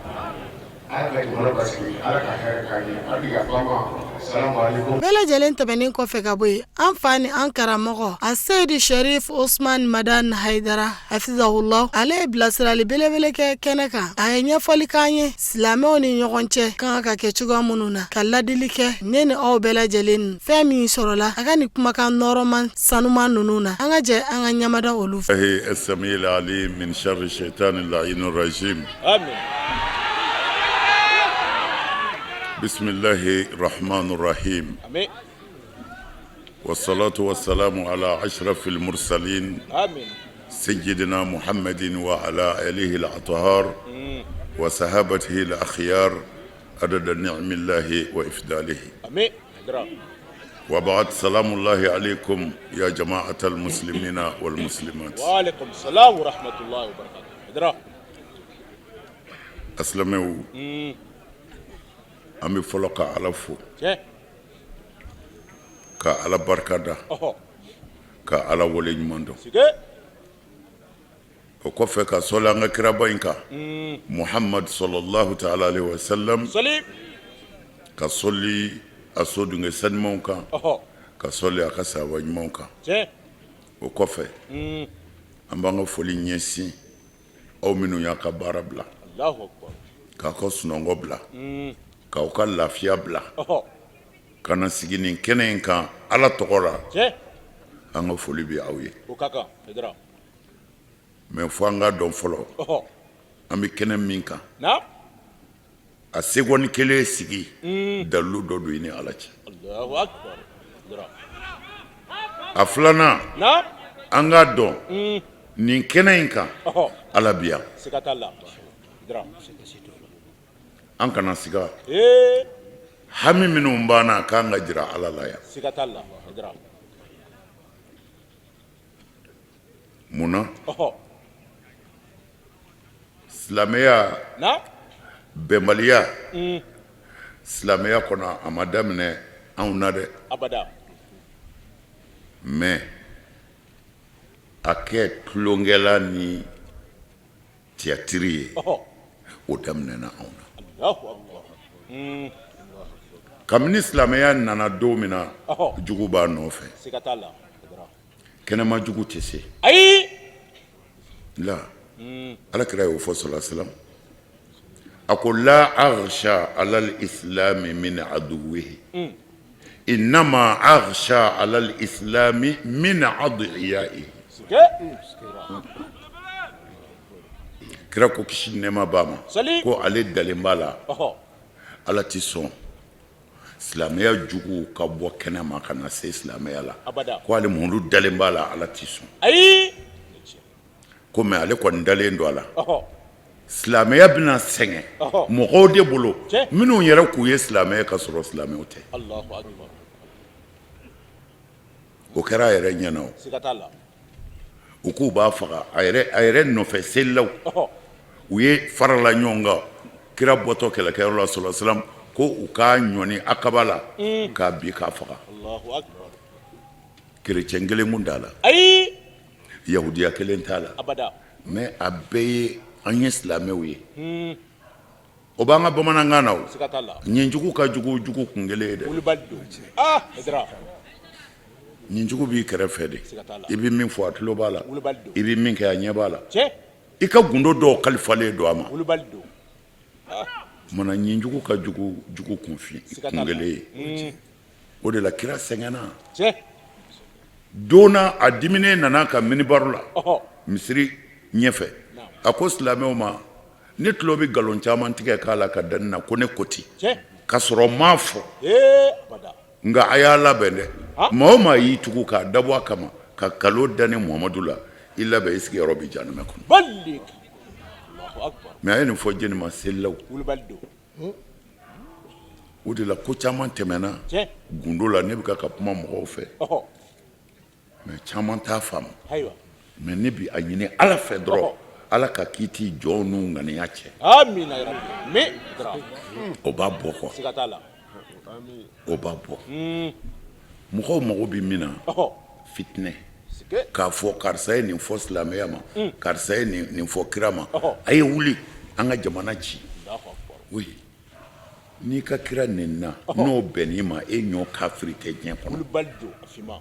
ala ka jamana basigi ala ka hɛrɛ k'an ye a bɛ yafa ma salamu aleykum. bɛɛ lajɛlen tɛmɛnen kɔfɛ ka bɔ yen an fa ni an karamɔgɔ a seyidi sharif usman madan haidara hafizahullah ale ye bilasirali belebele kɛ kɛnɛ kan a ye ɲɛfɔli k'an ye silamɛw ni ɲɔgɔn cɛ kan ka kɛ cogoya minnu na ka ladili kɛ ne ni aw bɛɛ lajɛlen fɛn min sɔrɔla a ka nin kumakan nɔrɔman sanuman ninnu na an ka jɛ an ka ɲamada olu fɛ. السميع العليم من شر الشيطان اللعين الرجيم آمين. بسم الله الرحمن الرحيم آمين. والصلاة والسلام على أشرف المرسلين آمين. سيدنا محمد وعلى آله الأطهار وصحابته الأخيار عدد نعم الله وإفضاله. آمين. وبعد سلام الله عليكم يا جماعة المسلمين والمسلمات. وعليكم السلام ورحمة الله وبركاته. ادرا أسلموا أمي فلوكا على فو كا على بركة كا على ولي مندو وكفى كا صلاة كرابينكا محمد صلى الله تعالى عليه وسلم كا صلي أصودني سنمونكا كسولي أكاسا وجمونكا وكفى أمبانغ فولي نيسي أو منو ياكا بارابلا الله أكبر كاكوس نونغوبلا كاوكا لافيابلا كانا سيجينين كنين كان على تقرا أنغ فولي بي أوي وكاكا ادرا من فوانغا دون فلو أمي كنين مينكا نعم a segoni kele sigi dalu do do ini alachi Allahu akbar dra aflana na anga do nin kenenka alabia sikatalla dra an kana siga hami minu mbana kanga jira alalaya sikatalla dra muna islamiya na bembaliya silamɛya kɔnɔ a ma daminɛ anw na dɛ abada mais a kɛ tulonkɛla ni tiyatiri ye o daminɛna anw na Allahu akbar kabini silamɛya nana don min na jugu b'a nɔfɛ sikatalla kɛnɛma jugu tɛ se ayi la alakira y'o fɔ sallallahu alaihi wasallam أقول لا أغشى على الإسلام من عدوه إنما أغشى على الإسلام من أضعيائه كراكو كشينما باما كو علي دالمبالا على تيسون إسلامية جوكو كابو كنما كان سي إسلامية لا كو علي مهندو دالمبالا على تيسون أي كو مي علي كون دالين دولا silamɛya bɛna sɛgɛn mɔgɔw de bolo minnu yɛrɛ k'u ye silamɛya ka sɔrɔ silamɛw tɛ o kɛra a yɛrɛ ɲɛna o u k'u b'a faga a yɛrɛ nɔfɛ selilaw u ye farala ɲɔgɔn kan kira bɔtɔ kɛlɛkɛyɔrɔ la sallallahu alaihi wasallam ko u k'a ɲɔni akaba la k'a bi k'a faga kerecɛn kelen kun t'a la yahudiya kelen t'a la mais a bɛɛ ye an ye silamɛw ye o b'an ka bamanankan na o ɲɛjugu ka jugu jugu kun kelen ye dɛ ɲɛjugu b'i kɛrɛfɛ de i bɛ min fɔ a tulo b'a la i bɛ min kɛ a ɲɛ b'a la i ka gundo dɔw kalifalen don a ma mana ɲɛjugu ka jugu jugu kun kelen ye o de la kira sɛgɛnna donna a diminen nana ka minibaru la misiri ɲɛfɛ a ko silamɛw ma ne tulo bɛ nkalon caman tigɛ k'a la ka da ne na ko ne ko ten k'a sɔrɔ n m'a fɔ nka a y'a labɛn dɛ maa o maa y'i tugu k'a dabɔ a kama ka nkalon da ne muhamadu la i labɛn i sigiyɔrɔ bɛ janɛmɛ kɔnɔ mais a ye nin fɔ jeni ma selilaw o de la ko caman tɛmɛna gundo la ne bɛ ka kuma mɔgɔw fɛ mais caman t'a faamu mais ne bi a ɲini ala fɛ dɔrɔn ala ka kiti jɔn n'u ŋaniya cɛ amina ya rabbi o b'a bɔ quoi o b'a bɔ mɔgɔw mago bɛ min na fitinɛ k'a fɔ karisa ye nin fɔ silamɛya ma karisa ye nin fɔ kira ma a ye wuli an ka jamana ci oui n'i ka kira nenina n'o bɛnn'i ma e ɲɔ kafiri tɛ diɲɛ kɔnɔ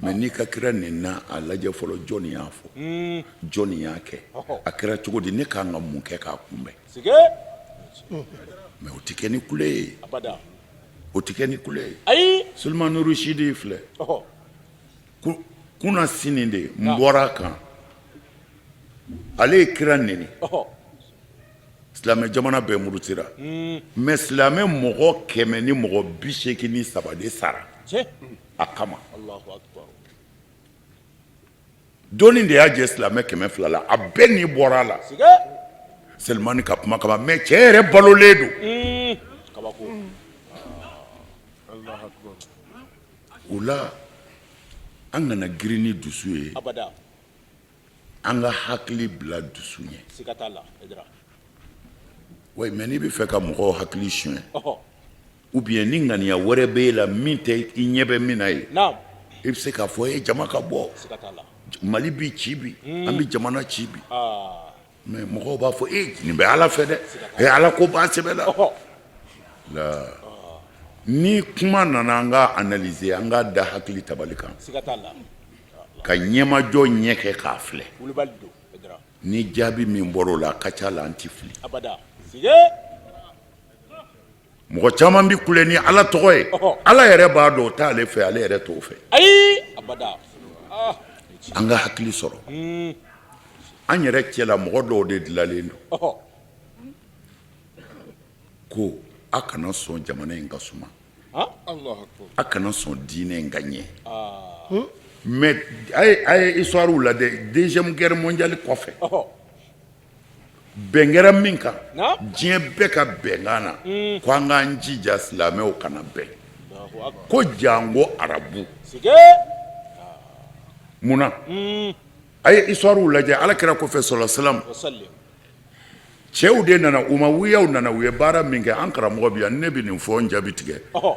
mais n'i ka kira nenina a lajɛ fɔlɔ jɔnni y'a fɔ jɔnni y'a kɛ a kɛra cogo di ne k'an ka mun kɛ k'a kunbɛn mais o tɛ kɛ ni kule ye o tɛ kɛ ni kule ye Sulemani Rusidi filɛ kunna sini de n bɔra a kan ale ye kira neni silamɛ jamana bɛɛ murutira mais silamɛ mɔgɔ 183 de sara a kama doni de y'a jɛ silamɛ 200 la a bɛɛ n'i bɔra a la Selimani ka kuma kama mais cɛ yɛrɛ balolen don o la an kana girin ni dusu ye abada an ka hakili bila dusu ɲɛ siga t'a la Aidara ouais mais n'i bɛ fɛ ka mɔgɔw hakili suɲɛ ɔhɔ ou bien ni ŋaniya wɛrɛ b'e la min tɛ i ɲɛ bɛ min na ye naam i bɛ se k'a fɔ e jama ka bɔ siga t'a la mali bi ci bi an bɛ jamana ci bi aa mais mɔgɔw b'a fɔ nin bɛ ala fɛ dɛ ala ko b'a sɛbɛn la ɔhɔ la ni kuma nana an ka analyser an ka da hakili tabali kan siga t'a la ka ɲɛmajɔ ɲɛ kɛ k'a filɛ wulibali don Aidara ni jaabi min bɔra o la a ka ca la an ti fili abada sige mɔgɔ caman bi kule ni ala tɔgɔ ye ala yɛrɛ b'a dɔn o t'ale fɛ ale yɛrɛ t'o fɛ ayi abada an ka hakili sɔrɔ an yɛrɛ cɛla mɔgɔ dɔw de dilanlen don ɔhɔ ko a kana sɔn jamana in ka suma a kana sɔn diinɛ in ka ɲɛ mais a ye histoire lajɛ deuxième guerre mondiale kɔfɛ ɔhɔ bɛn kɛra min kan na diɲɛ bɛɛ ka bɛnkan na ko an k'an jija silamɛw kana bɛn Allahu akbar ko jango arabu sige munna a ye histoire lajɛ alakira kɔfɛ sɔlɔ salam wasallim cɛw de nana umawiyaw nana u ye baara min kɛ an karamɔgɔ bi yan ne bɛ nin fɔ n jaabi tigɛ ɔhɔ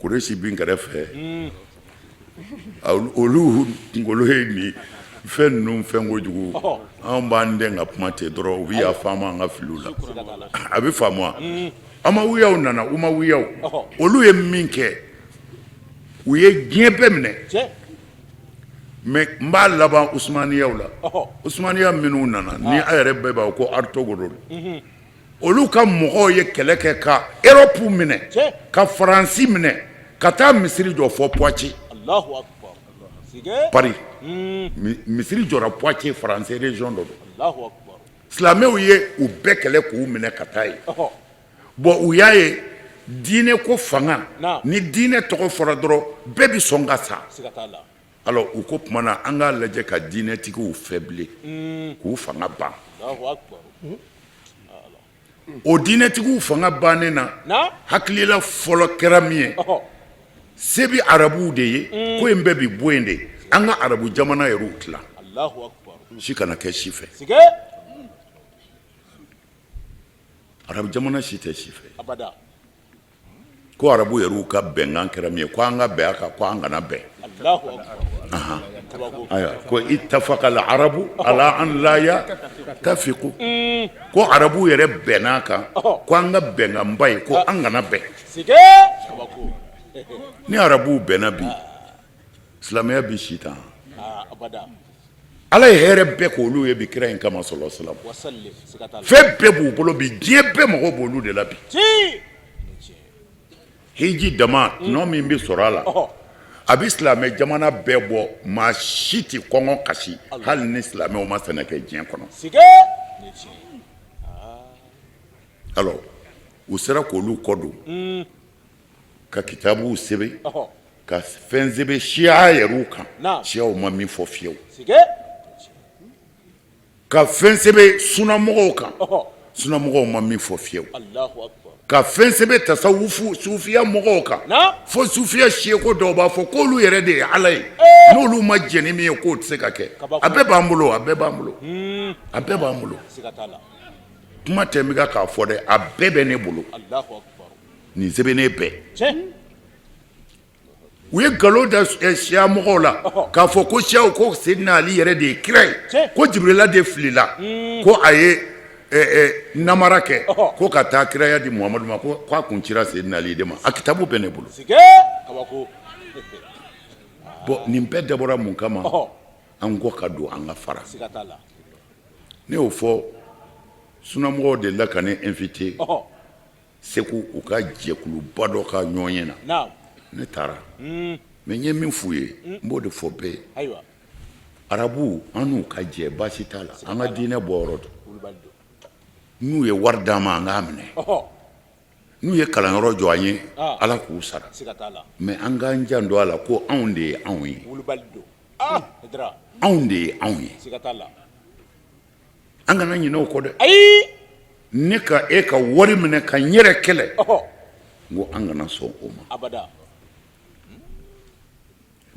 kuresi bin kɛrɛfɛ olu kunkolo ye nin fɛn ninnu fɛn kojugu an b'an den ka kuma ten dɔrɔn u bɛ yafa an ma an ka filiw la a bɛ faamu wa amawiyaw nana umawiyaw olu ye min kɛ u ye diɲɛ bɛɛ minɛ cɛ mais n b'a laban usmaniyaw la ɔhɔ usmaniya minnu nana ni a yɛrɛ bɛɛ b'a ko artogoro olu ka mɔgɔw ye kɛlɛ kɛ ka Europe minɛ ka Faransi minɛ ka taa misiri jɔ fɔ Poitiers Allahu akbar sige Paris misiri jɔra Poitiers Faransi région dɔ don Allahu akbar silamɛw ye u bɛɛ kɛlɛ k'u minɛ ka taa yen ɔhɔ bon u y'a ye diinɛ ko fanga Naam. ni diinɛ tɔgɔ fɔra dɔrɔn bɛɛ bi sɔn ka sa siga t'a la alors u ko tuma na an k'a lajɛ ka diinɛtigiw faible k'u fanga ban Allahu akbar o diinɛtigiw fanga bannen na na hakilila fɔlɔ kɛra min ye ɔhɔ se bi arabuw de ye ko in bɛɛ bi bɔ yen de an ka arabu jamana yɛrɛw tilan Allahu akbar si kana kɛ si fɛ sige arabu jamana si tɛ si fɛ abada ko arabu yɛrɛw ka bɛnkan kɛra min ye ko an ka bɛn a kan ko an kana bɛn Allahu akbar tabago aya ko ittafaqa al arabu ala an la yattafiqu ko arabu yɛrɛ bɛnna kan ko an ka bɛnkanba ye ko an kana bɛn sige tabago ni arabuw bɛnna bi silamɛya bi si tan abada ala ye hɛrɛ bɛɛ k'olu ye bi kira in kama sɔlɔ salam wasallim siga t'a la fɛn bɛɛ b'u bolo bi diɲɛ bɛɛ mago b'olu de la bi ci hiji dama nɔ min bɛ sɔrɔ a la ɔhɔ a bɛ silamɛ jamana bɛɛ bɔ maa si tɛ kɔngɔ kasi hali ni silamɛw ma sɛnɛ kɛ diɲɛ kɔnɔ sige alors u sera k'olu kɔ don ka kitabuw sɛbɛn ɔhɔ ka fɛn sɛbɛn siya yɛrɛw kan Naam. siyaw ma min fɔ fiyewu sige ka fɛn sɛbɛn sunamɔgɔw kan ɔhɔ sunamɔgɔw ma min fɔ fiyewu Allahu akbar ka fɛn sɛbɛn tasawufu sufiya mɔgɔw kan na fo sufiya siyeko dɔw b'a fɔ k'olu yɛrɛ de ye ala ye n'olu ma jɛn ni min ye k'o tɛ se ka kɛ a bɛɛ b'an bolo a bɛɛ b'an bolo a bɛɛ b'an bolo siga t'a la kuma tɛ n bɛ k'a fɔ dɛ a bɛɛ bɛ ne bolo Allahu akbar nin sɛbɛnnen bɛɛ cɛ u ye nkalon da siya mɔgɔw la k'a fɔ ko siyaw ko Seydina Ali yɛrɛ de ye kira ye ko Jibirila de filila ko a ye namara kɛ ko ka taa kiraya di Muhamadu ma ko a kun cira Seydina Ali de ma a kitabu bɛ ne bolo sige kabako bon nin bɛɛ dabɔra mun kama ɔhɔ an kɔ ka don an ka fara siga t'a la ne y'o fɔ sunamɔgɔw delila ka ne invité ɔhɔ Segu u ka jɛkuluba dɔ ka ɲɔgɔn na naam ne taara mais n ye min f'u ye n b'o de fɔ bɛɛ ye ayiwa arabuw an n'u ka jɛ baasi t'a la an ka diinɛ bɔ yɔrɔ don wulibali don n'u ye wari d'an ma an k'a minɛ ɔhɔ n'u ye kalanyɔrɔ jɔ an ye ala k'u sara siga t'a la mais an k'an janto a la ko anw de ye anw ye wulibali don Aidara anw de ye anw ye siga t'a la an kana ɲinɛ o kɔ dɛ ayi ne ka e ka wari minɛ ka n yɛrɛ kɛlɛ ɔhɔ n ko an kana sɔn o ma abada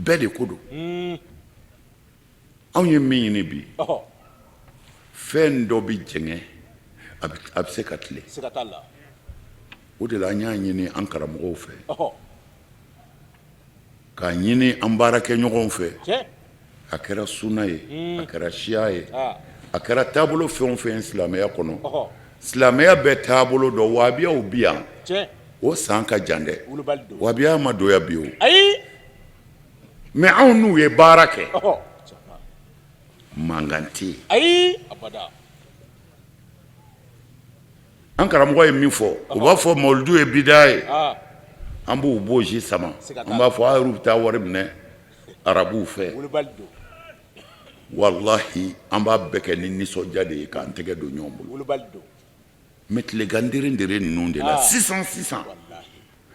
bɛɛ de ko don anw ye min ɲini bi fɛn dɔ bi jɛngɛ a bɛ se ka tile o de la an y'a ɲini an karamɔgɔw fɛ k'a ɲini an baarakɛɲɔgɔnw fɛ a kɛra sunna ye a kɛra siya ye a kɛra taabolo fɛn o fɛn silamɛya kɔnɔ silamɛya bɛ taabolo dɔ wahabiyaw bi yan o san ka jan dɛ wahabiya ma doya bi o mais anw n'u ye baara kɛ mankan tɛ yen an karamɔgɔ ye min fɔ u b'a fɔ mawuludu ye bida ye an b'u bosi sama an b'a fɔ a y'u taa wari minɛ arabuw fɛ wallahi an b'a bɛɛ kɛ ni nisɔndiya de ye k'an tɛgɛ don ɲɔgɔn bolo mais tilegan dere ninnu de la sisan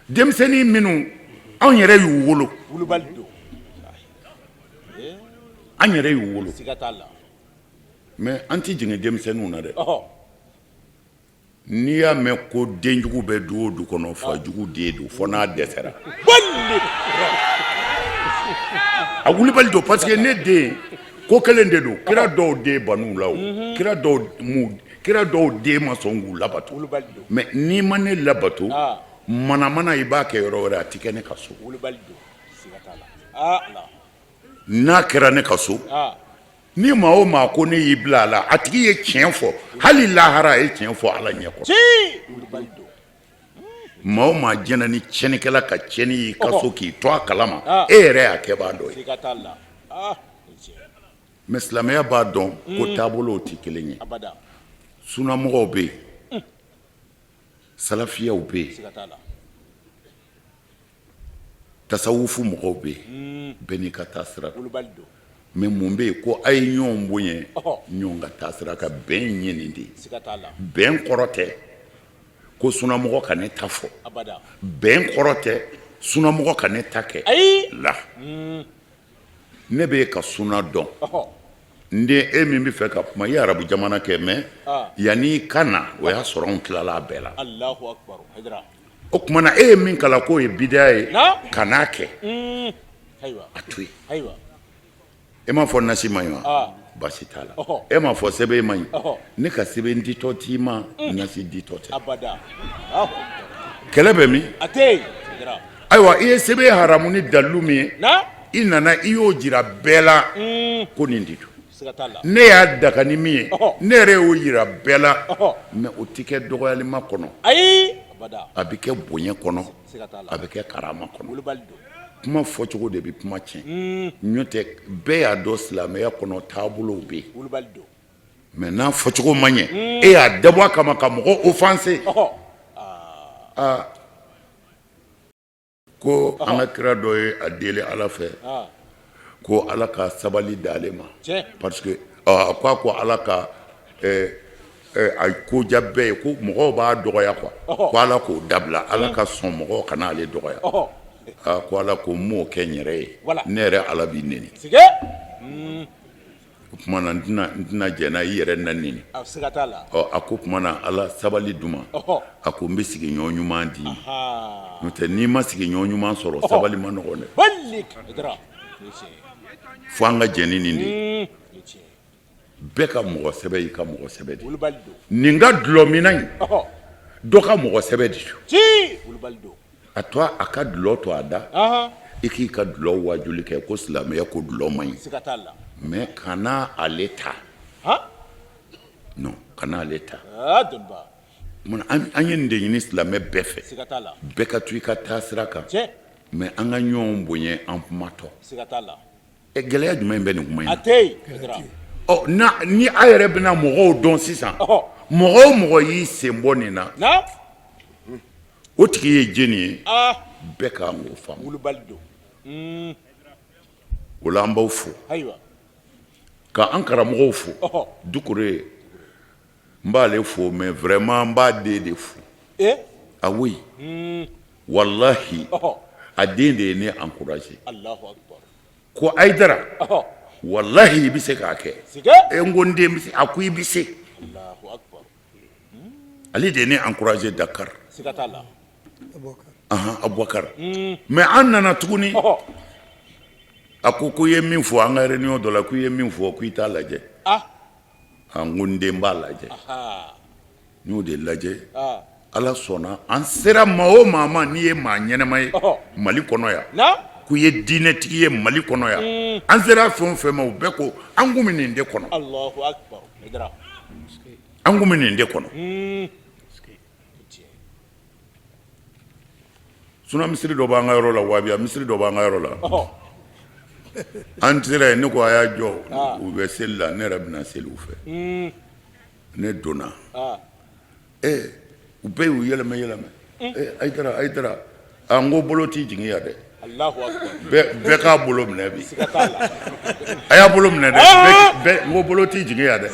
denmisɛnnin minnu anw yɛrɛ y'u wolo an yɛrɛ y'u wolo mais an ti jigin denmisɛnninw na dɛ n'i y'a mɛn ko denjugu bɛ du o du kɔnɔ fajugu den don fɔ n'a dɛsɛra a wulibali don parce que ne den ko kelen de don kira dɔw den ban'u la o kira dɔw den ma sɔn k'u labato mais n'i ma ne labato mana i b'a kɛ yɔrɔ wɛrɛ a ti kɛ ne ka so n'a kɛra ne ka so ni maa o maa ko ne y'i bila a la a tigi ye tiɲɛ fɔ hali lahara a ye tiɲɛ fɔ ala ɲɛ kɔrɔ maa o maa jɛna ni tiɲɛnikɛla ka tiɲɛni y'i ka so k'i to a kalama e yɛrɛ y'a kɛbaa dɔ ye mais silamɛya b'a dɔn ko taabolow tɛ kelen ye sunnamɔgɔw bɛ yen salafiyaw bɛ yen tasawufu mɔgɔw bɛ yen bɛɛ n'i ka taasira mais mun bɛ yen ko a ye ɲɔgɔn bonya ɲɔgɔn ka taasira kan bɛn ye nin de ye bɛn kɔrɔ tɛ ko sunnamɔgɔ ka ne ta fɔ bɛn kɔrɔ tɛ sunnamɔgɔ ka ne ta kɛ la ne bɛ ka sunna dɔn n den e min bɛ fɛ ka kuma i ye arabu jamana kɛ mais yanni ka na o y'a sɔrɔ anw tilala a bɛɛ la o tuma na e ye min kalan k'o ye bidaya ye ka n'a kɛ a to yen e m'a fɔ nasi ma ɲi wa baasi t'a la e m'a fɔ sɛbɛn ma ɲi ne ka sɛbɛn ditɔ t'i ma nasi ditɔ tɛ kɛlɛ bɛ min ayiwa i ye sɛbɛn haramu ni dalilu min ye i nana i y'o jira bɛɛ la ko nin de don ne y'a daga ni min ye ne yɛrɛ y'o jira bɛɛ la mais o tɛ kɛ dɔgɔyalima kɔnɔ a bɛ kɛ bonya kɔnɔ a bɛ kɛ karama kɔnɔ kuma fɔcogo de bɛ kuma tiɲɛ n'o tɛ bɛɛ y'a dɔn silamɛya kɔnɔ taabolow bɛ yen mais n'a fɔcogo man ɲɛ e y'a dabɔ a kama ka mɔgɔ offenser ko an ka kira dɔ ye a deli ala fɛ ko ala ka sabali d'ale ma parce que a ko ala ka a ko ja bɛɛ ye ko mɔgɔw b'a dɔgɔya quoi ko ala k'o dabila ala ka sɔn mɔgɔw kana ale dɔgɔya ko ala ko m'o kɛ n yɛrɛ ye ne yɛrɛ ala b'i neni o tuma na n tɛna jɛna i yɛrɛ na neni a ko tuma na ala sabali d'uma a ko n bɛ sigiɲɔgɔn ɲuman di n'o tɛ n'i ma sigiɲɔgɔn ɲuman sɔrɔ sabali ma nɔgɔn dɛ fo an ka jɛ ni nin de ye bɛɛ ka mɔgɔ sɛbɛ y'i ka mɔgɔ sɛbɛ de nin ka dulɔmina in dɔ ka mɔgɔ sɛbɛ de don a to a ka dulɔ to a da i k'i ka dulɔ wajuli kɛ ko silamɛya ko dulɔ man ɲi mais kana ale ta non kana ale ta an ye nin de ɲini silamɛ bɛɛ fɛ bɛɛ ka to i ka taasira kan mais an ka ɲɔgɔn bonya an kumatɔ gɛlɛya jumɛn bɛ nin kuma in na ni a yɛrɛ bɛna mɔgɔw dɔn sisan mɔgɔ o mɔgɔ y'i sen bɔ nin na o tigi ye jeni ye bɛɛ k'an k'o faamu o la an b'aw fo k'an karamɔgɔw fo Dukure n b'ale fo mais vraiment n b'a den de fo ah oui wallahi a den de ye ne encouragé ko Ayidara wallahi i bɛ se k'a kɛ n ko n den bɛ se a ko i bɛ se ale de ye ne encouragé Dakar Abubakar mais an nana tuguni a ko ko ye min fɔ an ka réunion dɔ la ko ye min fɔ ko i t'a lajɛ an ko n den b'a lajɛ n y'o de lajɛ ala sɔnna an sera maa o maa ma n'i ye maa ɲɛnɛma ye Mali kɔnɔ yan k'u ye diinɛtigi ye Mali kɔnɔ yan an sera fɛn o fɛn ma u bɛɛ ko an kun bɛ nin de kɔnɔ an kun bɛ nin de kɔnɔ sinon misiri dɔ b'an ka yɔrɔ la Wabiya misiri dɔ b'an ka yɔrɔ la an sera yen ne ko a y'a jɔ u bɛ seli la ne yɛrɛ bɛna seli u fɛ ne donna u bɛɛ y'u yɛlɛmɛ Ayidara n ko bolo t'i jigin yan dɛ bɛɛ k'a bolo minɛ bi a y'a bolo minɛ dɛ n ko bolo t'i jigin yan dɛ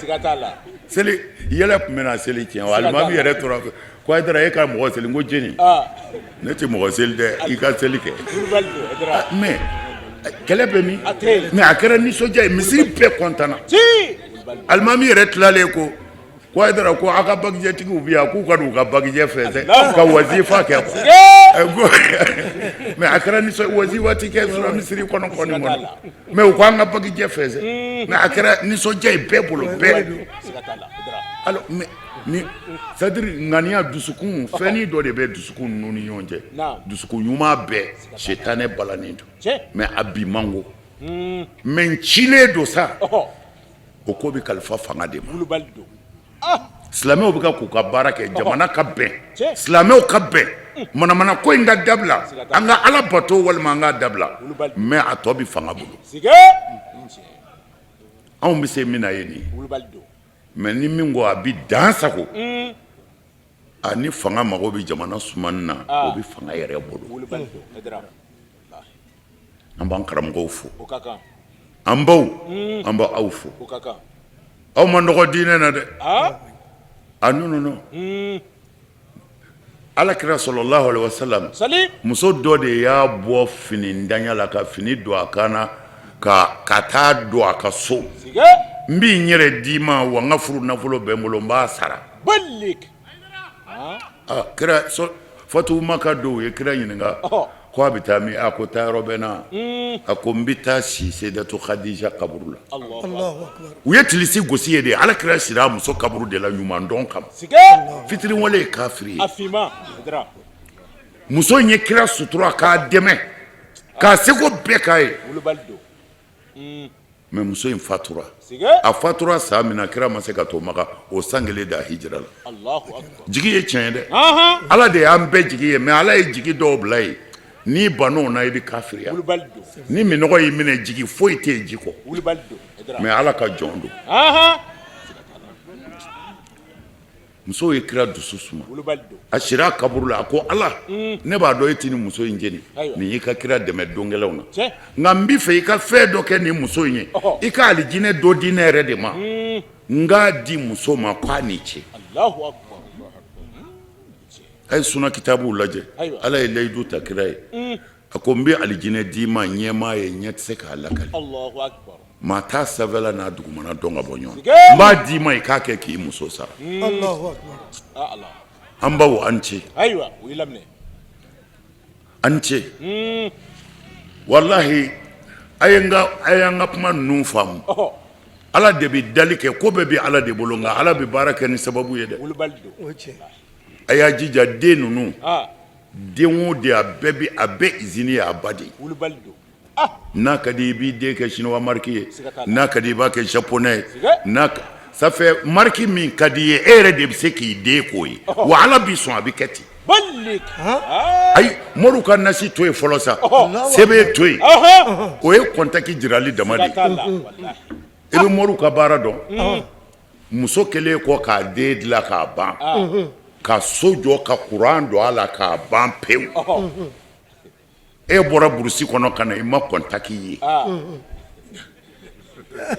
seli yɛlɛ tun bɛna seli tiɲɛ wa alimami yɛrɛ tora ko Ayidara e ka mɔgɔ seli n ko jeni ne tɛ mɔgɔ seli dɛ i ka seli kɛ mais kɛlɛ bɛ min mais a kɛra nisɔndiya ye misiri bɛɛ kɔntana alimami yɛrɛ tilalen ko Ayidara ko a ka bagijɛtigiw bi yan k'u ka n'u ka bagijɛ fɛnsɛ ka wazifa kɛ mais a kɛra wazifa tɛ kɛ sura misiri kɔnɔ mais u ko an ka bagijɛ fɛnsɛ mais a kɛra nisɔndiya ye bɛɛ bolo bɛɛ alors mais c'est-à-dire ŋaniya dusukun fɛnnin dɔ de bɛ dusukun ninnu ni ɲɔgɔn cɛ dusukun ɲuman bɛɛ setanɛ balannen don mais a bi man go mais n cilen don sa o ko bɛ kalifa fanga de ma silamɛw bɛ ka k'u ka baara kɛ jamana ka bɛn silamɛw ka bɛn manamana ko in ka dabila an ka ala bato walima an ka dabila mais a tɔ bɛ fanga bolo anw bɛ se min na ye nin mais ni min ko a bɛ dan sago ni fanga mago bɛ jamana sumani na o bɛ fanga yɛrɛ bolo an b'an karamɔgɔw fo an baw an b'aw fo aw ma nɔgɔ diinɛ na dɛ non alakira sallallahu alaihi wasallam muso dɔ de y'a bɔ fini danya la ka fini don a kan na ka taa don a ka so n b'i n yɛrɛ d'i ma wa n ka furu nafolo bɛ n bolo n b'a sara kira Fatuma ka don u ye kira ɲininka ko a bɛ taa min a ko taa yɔrɔ bɛ na a ko n bɛ taa si Sayidatu Khadija kaburu la u ye tilisi gosi ye de ala kira sira a muso kaburu de la ɲuman dɔn kama fitiriwale ye kafiri ye muso in ye kira sutura k'a dɛmɛ k'a seko bɛɛ k'a ye mais muso in fatura a fatura saa min na kira ma se ka to maka o san kelen da hijira la jigi ye tiɲɛ dɛ ala de y'an bɛɛ jigi ye mais ala ye jigi dɔw bila ye ni ban'o na i bɛ kafiriya ni minɔgɔ y'i minɛ jigi foyi tɛ yen ji kɔ mais ala ka jɔn don muso ye kira dusu suma a sira kaburu la a ko ala ne b'a dɔn e tɛ nin muso in jeni nin y'i ka kira dɛmɛ dongɛlɛw na nka n b'i fɛ i ka fɛn dɔ kɛ nin muso in ye i ka alijinɛ dɔ di ne yɛrɛ de ma n k'a di muso ma k'a ni ce a ye suna kitabuw lajɛ ala ye layidu ta kira ye a ko n bɛ alijinɛ d'i ma ɲɛmaa ye ɲɛ tɛ se k'a lakali maa t'a sanfɛla n'a dugumana dɔn ka bɔ ɲɔgɔn n b'a d'i ma i k'a kɛ k'i muso sara an baw an ce an ce walahi a y'an ka kuma ninnu faamu ala de bɛ dali kɛ ko bɛɛ bɛ ala de bolo nka ala bɛ baara kɛ ni sababu ye dɛ a y'a jija den ninnu den o den a bɛɛ izini ye a ba de n'a ka di i b'i den kɛ chinois mariki ye n'a ka di i b'a kɛ japonais ye ça fait mariki min ka di i ye e yɛrɛ de bɛ se k'i den k'o ye wa ala b'i sɔn a bɛ kɛ ten ayi mɔriw ka nasi to yen fɔlɔ sa sɛbɛn to yen o ye kɔntaki jirali dama de ye i bɛ mɔriw ka baara dɔn muso kelen kɔ k'a den dilan k'a ban ka so jɔ ka kuran don a la k'a ban pewu e bɔra burusi kɔnɔ ka na i ma kɔntaki ye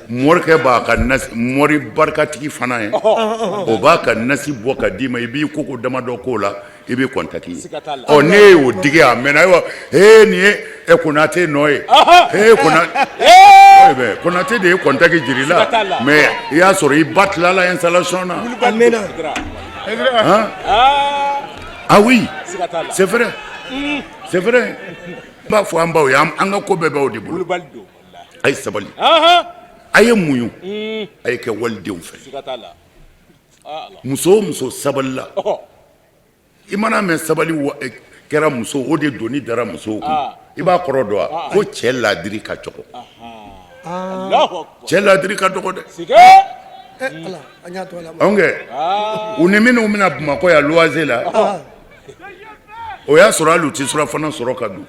morikɛ b'a ka nasi mori barikatigi fana ye o b'a ka nasi bɔ ka d'i ma i b'i koko damadɔ k'o la i bɛ kɔntaki ye ɔ ne y'o digi a mɛnna ayiwa nin ye Konate nɔ ye Konate de ye kɔntaki jiri la mais i y'a sɔrɔ i ba tilala installation na ah oui c'est vrai n b'a fɔ an baw ye an ka ko bɛɛ b'aw de bolo a ye sabali a ye muɲu a ye kɛ walidenw fɛ muso o muso sabalila i mana mɛn sabali kɛra muso o de doni dara musow kun i b'a kɔrɔ dɔn wa ko cɛ ladiri ka cɔgɔ cɛ ladiri ka dɔgɔ dɛ anw kɛ u ni minnu bɛna Bamakɔ yan luwanze la o y'a sɔrɔ hali u tɛ surafana sɔrɔ ka dun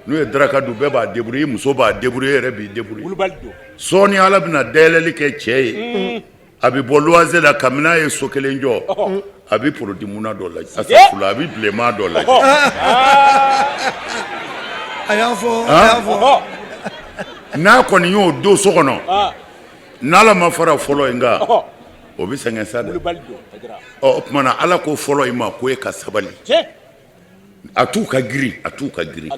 n'u ye daraka dun bɛɛ b'a débrouiller muso b'a débrouiller yɛrɛ b'i débrouiller sɔɔni Ala bɛna dayɛlɛli kɛ cɛ ye a bɛ bɔ luwanze la kabini a ye so kelen jɔ a bɛ produit muna dɔ lajɛ asafurla a bɛ bilenman dɔ lajɛ a y'a fɔ n'a kɔni y'o don so kɔnɔ n'Ala ma fara fɔlɔ in kan o bɛ sɛgɛn sa dɛ o tuma na Ala ko fɔlɔ in ma ko e ka sabali a t'u ka girin a t'u ka girin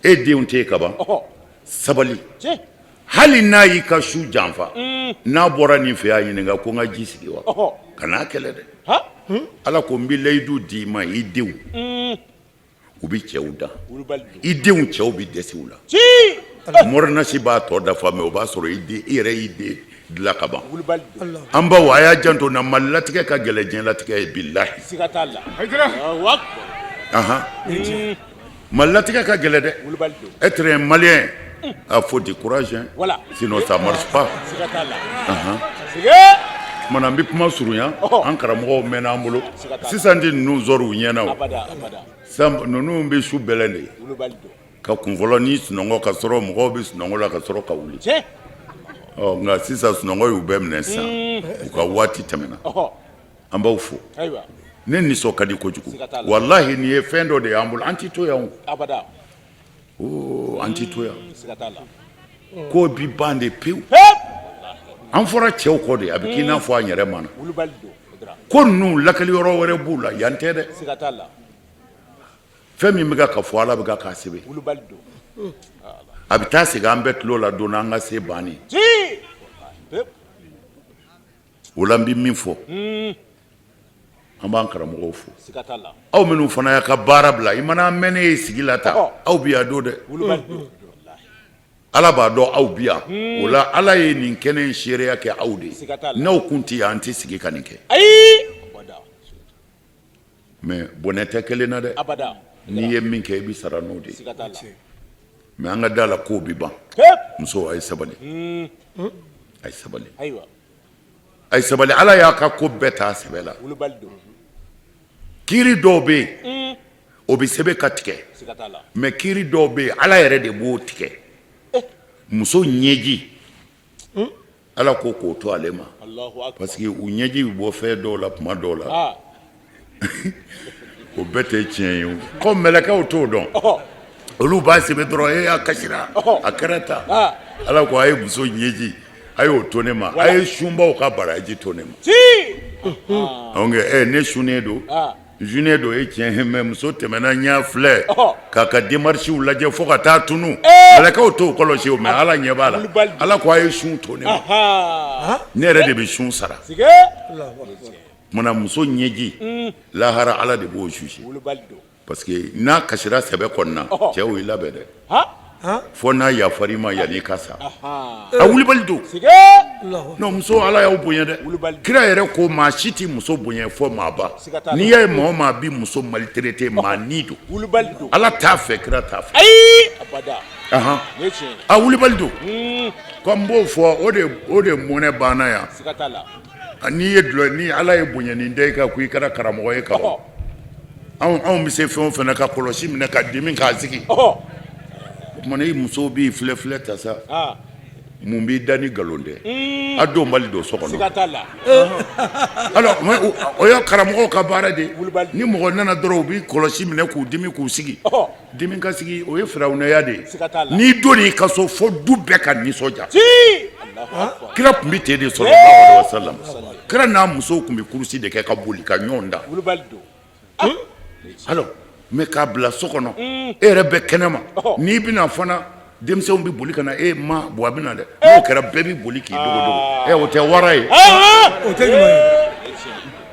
e denw tɛ ka ban sabali hali n'a y'i ka su janfa n'a bɔra nin fɛ y'a ɲininka ko n ka ji sigi wa kan'a kɛlɛ dɛ Ala ko n bɛ layidu d'i ma i denw u bɛ cɛw dan i denw cɛw bɛ dɛsɛ u la Morinasi b'a tɔ dafa mɛ o b'a sɔrɔ i yɛrɛ y'i den dilan ka ban an baw a y'a janto na Mali latigɛ ka gɛlɛn diɲɛ latigɛ ye bilahi Mali latigɛ ka gɛlɛn dɛ être un malien faut du courage sinon ça marche pas mana n bɛ kuma surunya an karamɔgɔw mɛnna an bolo sisan de ninnu zɔrɔ u ɲɛna o ninnu bɛ su bɛlɛn de ka kunfɔlɔ ni sunɔgɔ ka sɔrɔ mɔgɔw bɛ sunɔgɔ la ka sɔrɔ ka wuli nka sisan sunɔgɔ y'u bɛɛ minɛ sisan u ka waati tɛmɛna an b'aw fo ne nisɔn ka di kojugu walahi nin ye fɛn dɔ de y'an bolo an tɛ to yan o an tɛ to yan k'o bi ban de pewu an fɔra cɛw kɔ de a bɛ k'i n'a fɔ an yɛrɛ mana ko ninnu lakali yɔrɔ wɛrɛ b'u la yan tɛ dɛ fɛn min bɛ ka fɔ Ala bɛ k'a sɛbɛn a bɛ taa segin an bɛɛ tulo la don an ka se banni o la n bɛ min fɔ an b'an karamɔgɔw fo aw minnu fana y'a ka baara bila i mana mɛn ne ye sigi la tan aw bɛ yan don dɛ Ala b'a dɔn aw bi yan o la Ala ye nin kɛnɛ in seereya kɛ aw de ye n'aw kun tɛ yan an tɛ sigi ka nin kɛ mais bɔnɛ tɛ kelen na dɛ n'i ye min kɛ i bɛ sara n'o de ye mais an ka da la kow bɛ ban muso a ye sabali a ye sabali a ye sabali Ala y'a ka ko bɛɛ ta a sɛbɛ la kiiri dɔw bɛ yen o bɛ sɛbɛn ka tigɛ mais kiiri dɔw bɛ yen Ala yɛrɛ de b'o tigɛ muso ɲɛji Ala ko k'o to ale ma parce que u ɲɛji bɛ bɔ fɛn dɔw la tuma dɔw la o bɛɛ tɛ tiɲɛ ye ko mɛlɛkɛw t'o dɔn olu b'a sɛbɛn dɔrɔn a kasira a kɛra tan Ala ko a ye muso ɲɛji a y'o to ne ma a ye sunbaw ka baraji to ne ma ne sunnen don junnen don e tiɲɛ mais muso tɛmɛna ɲɛ filɛ k'a ka démarches lajɛ fo ka taa tunu mɛlɛkɛw t'o kɔlɔsi o mais Ala ɲɛ b'a la Ala ko a ye sun to ne ma ne yɛrɛ de bɛ sun sara mana muso ɲɛji lahara Ala de b'o juger parce que n'a kasira sɛbɛ kɔnɔna cɛw y'i labɛn dɛ fo n'a yafar'i ma yan'i ka sa a wulibali don non muso Ala y'aw bonya dɛ kira yɛrɛ ko maa si t'i muso bonya fɔ maaba n'i y'a ye maa o maa bi muso maltraité maa ni don Ala t'a fɛ kira t'a fɛ a wulibali don ko n b'o fɔ o de mɔnɛ banna yan n'i ye dulɔ ni Ala ye bonyanin da i kan ko i kɛra karamɔgɔ ye ka ban anw bɛ se fɛn o fɛn na ka kɔlɔsi minɛ ka dimi k'a sigi o tuma i musow b'i filɛ ta sa mun b'i da ni nkalon tɛ a don bali don so kɔnɔ alors o ye karamɔgɔw ka baara de ni mɔgɔ nana dɔrɔn u b'i kɔlɔsi minɛ k'u dimi k'u sigi dimi ka sigi o ye firawunaya de ye n'i donn'i ka so fo du bɛɛ ka nisɔndiya kira tun bɛ ten de sallallahu alaihi wasallam kira n'a musow tun bɛ kurusi de kɛ ka boli ka ɲɔgɔn da alors mais k'a bila so kɔnɔ e yɛrɛ bɛ kɛnɛma n'i bɛna fana denmisɛnw bɛ boli ka na e ma bɔ a bɛ na dɛ n'o kɛra bɛɛ bɛ boli k'i dogo o tɛ wara ye o tɛ ɲuman ye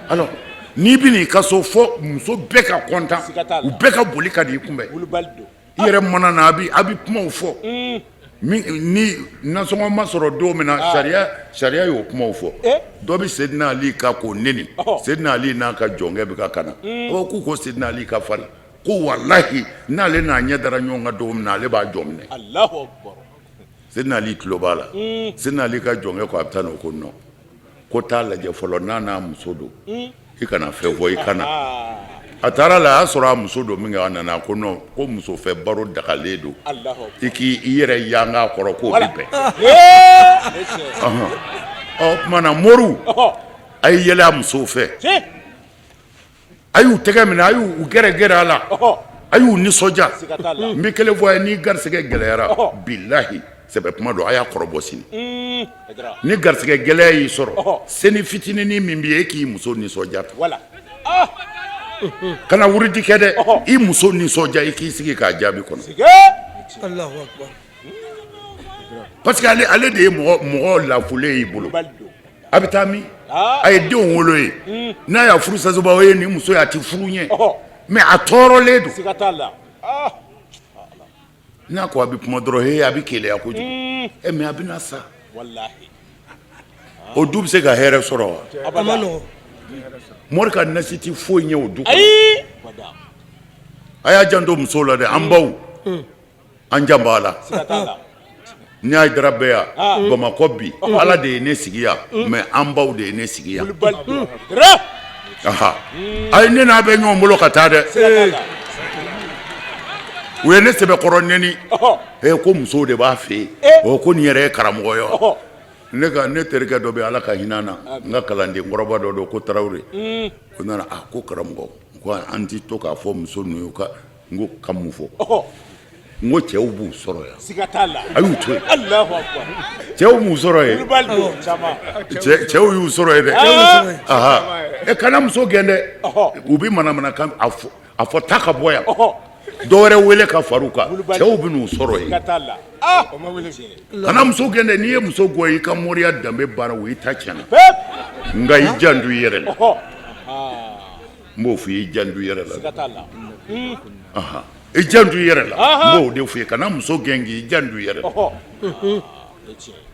alors n'i bɛn'i ka so fo muso bɛɛ ka content u bɛɛ ka boli ka n'i kunbɛn i yɛrɛ mana na a bɛ kumaw fɔ ni nasɔngɔ ma sɔrɔ don min na sariya y'o kumaw fɔ dɔ bɛ Seydina Ali ka ko neni Seydina Ali n'a ka jɔnkɛ bɛ ka kana k'u ko Seydina Ali ka farin ko walahi n'ale n'a ɲɛ dara ɲɔgɔn kan don min na ale b'a jɔ minɛ Seydina Ali tulo b'a la Seydina Ali ka jɔnkɛ ko a bɛ taa n'o ko non ko t'a lajɛ fɔlɔ n'a muso don i kana fɛn fɔ i kana a taara la a y'a sɔrɔ a muso don min kɛ a nana ko non ko muso fɛ baro dagalen don i k'i yɛrɛ yanga kɔrɔ k'o bɛ bɛn ɔ kumana Moriw a ye yɛlɛ a musow fɛ a y'u tɛgɛ minɛ a y'u gɛrɛ a la a y'u nisɔndiya n bɛ kelen fɔ a ye ni garisɛgɛ gɛlɛyara bilahi sɛbɛ kuma don a y'a kɔrɔbɔ sini ni garisɛgɛ gɛlɛya y'i sɔrɔ seni fitininin min bɛ yen e k'i muso nisɔndiya kana wuridi kɛ dɛ i muso nisɔndiya i k'i sigi k'a jaabi kɔnɔ parce que ale de ye mɔgɔ lafulen y'i bolo a bɛ taa min a ye denw wolo ye n'a y'a furu sasoba o ye nin muso ye a tɛ furu ɲɛ mais a tɔɔrɔlen don n'a ko a bɛ kuma dɔrɔn a bɛ keleya kojugu mais a bɛna sa o du bɛ se ka hɛrɛ sɔrɔ wa Mori ka nasi tɛ foyi ɲɛ o du kɔnɔ a y'a janto musow la dɛ an baw an jan b'a la ni y'a dara bɛɛ yan Bamakɔ bi Ala de ye ne sigi yan mais an baw de ye ne sigi yan a ye ne n'a bɛ ɲɔgɔn bolo ka taa dɛ u ye ne sɛbɛkɔrɔ neni ko musow de b'a fɛ yen ko nin yɛrɛ ye karamɔgɔ ye ne terikɛ dɔ bɛ Ala ka hinɛ na n ka kalanden kɔrɔba dɔ don ko Tarawele ko nana ko karamɔgɔ ko an tɛ to k'a fɔ muso ninnu ye n ko ka mun fɔ n ko cɛw b'u sɔrɔ yan a y'u to yen cɛw m'u sɔrɔ yen cɛw y'u sɔrɔ yen dɛ kana muso gɛn dɛ u bɛ manamanakan a fɔ ta ka bɔ yan dɔwɛrɛ wele ka far'u kan cɛw bɛ n'u sɔrɔ yen kana muso gɛn dɛ n'i ye muso gɔ i ka mɔriya danbe baara o i ta tiɲɛna nka i janto i yɛrɛ la n b'o fɔ i janto i yɛrɛ la i janto i yɛrɛ la n b'o de fɔ i kana muso gɛn k'i janto i yɛrɛ la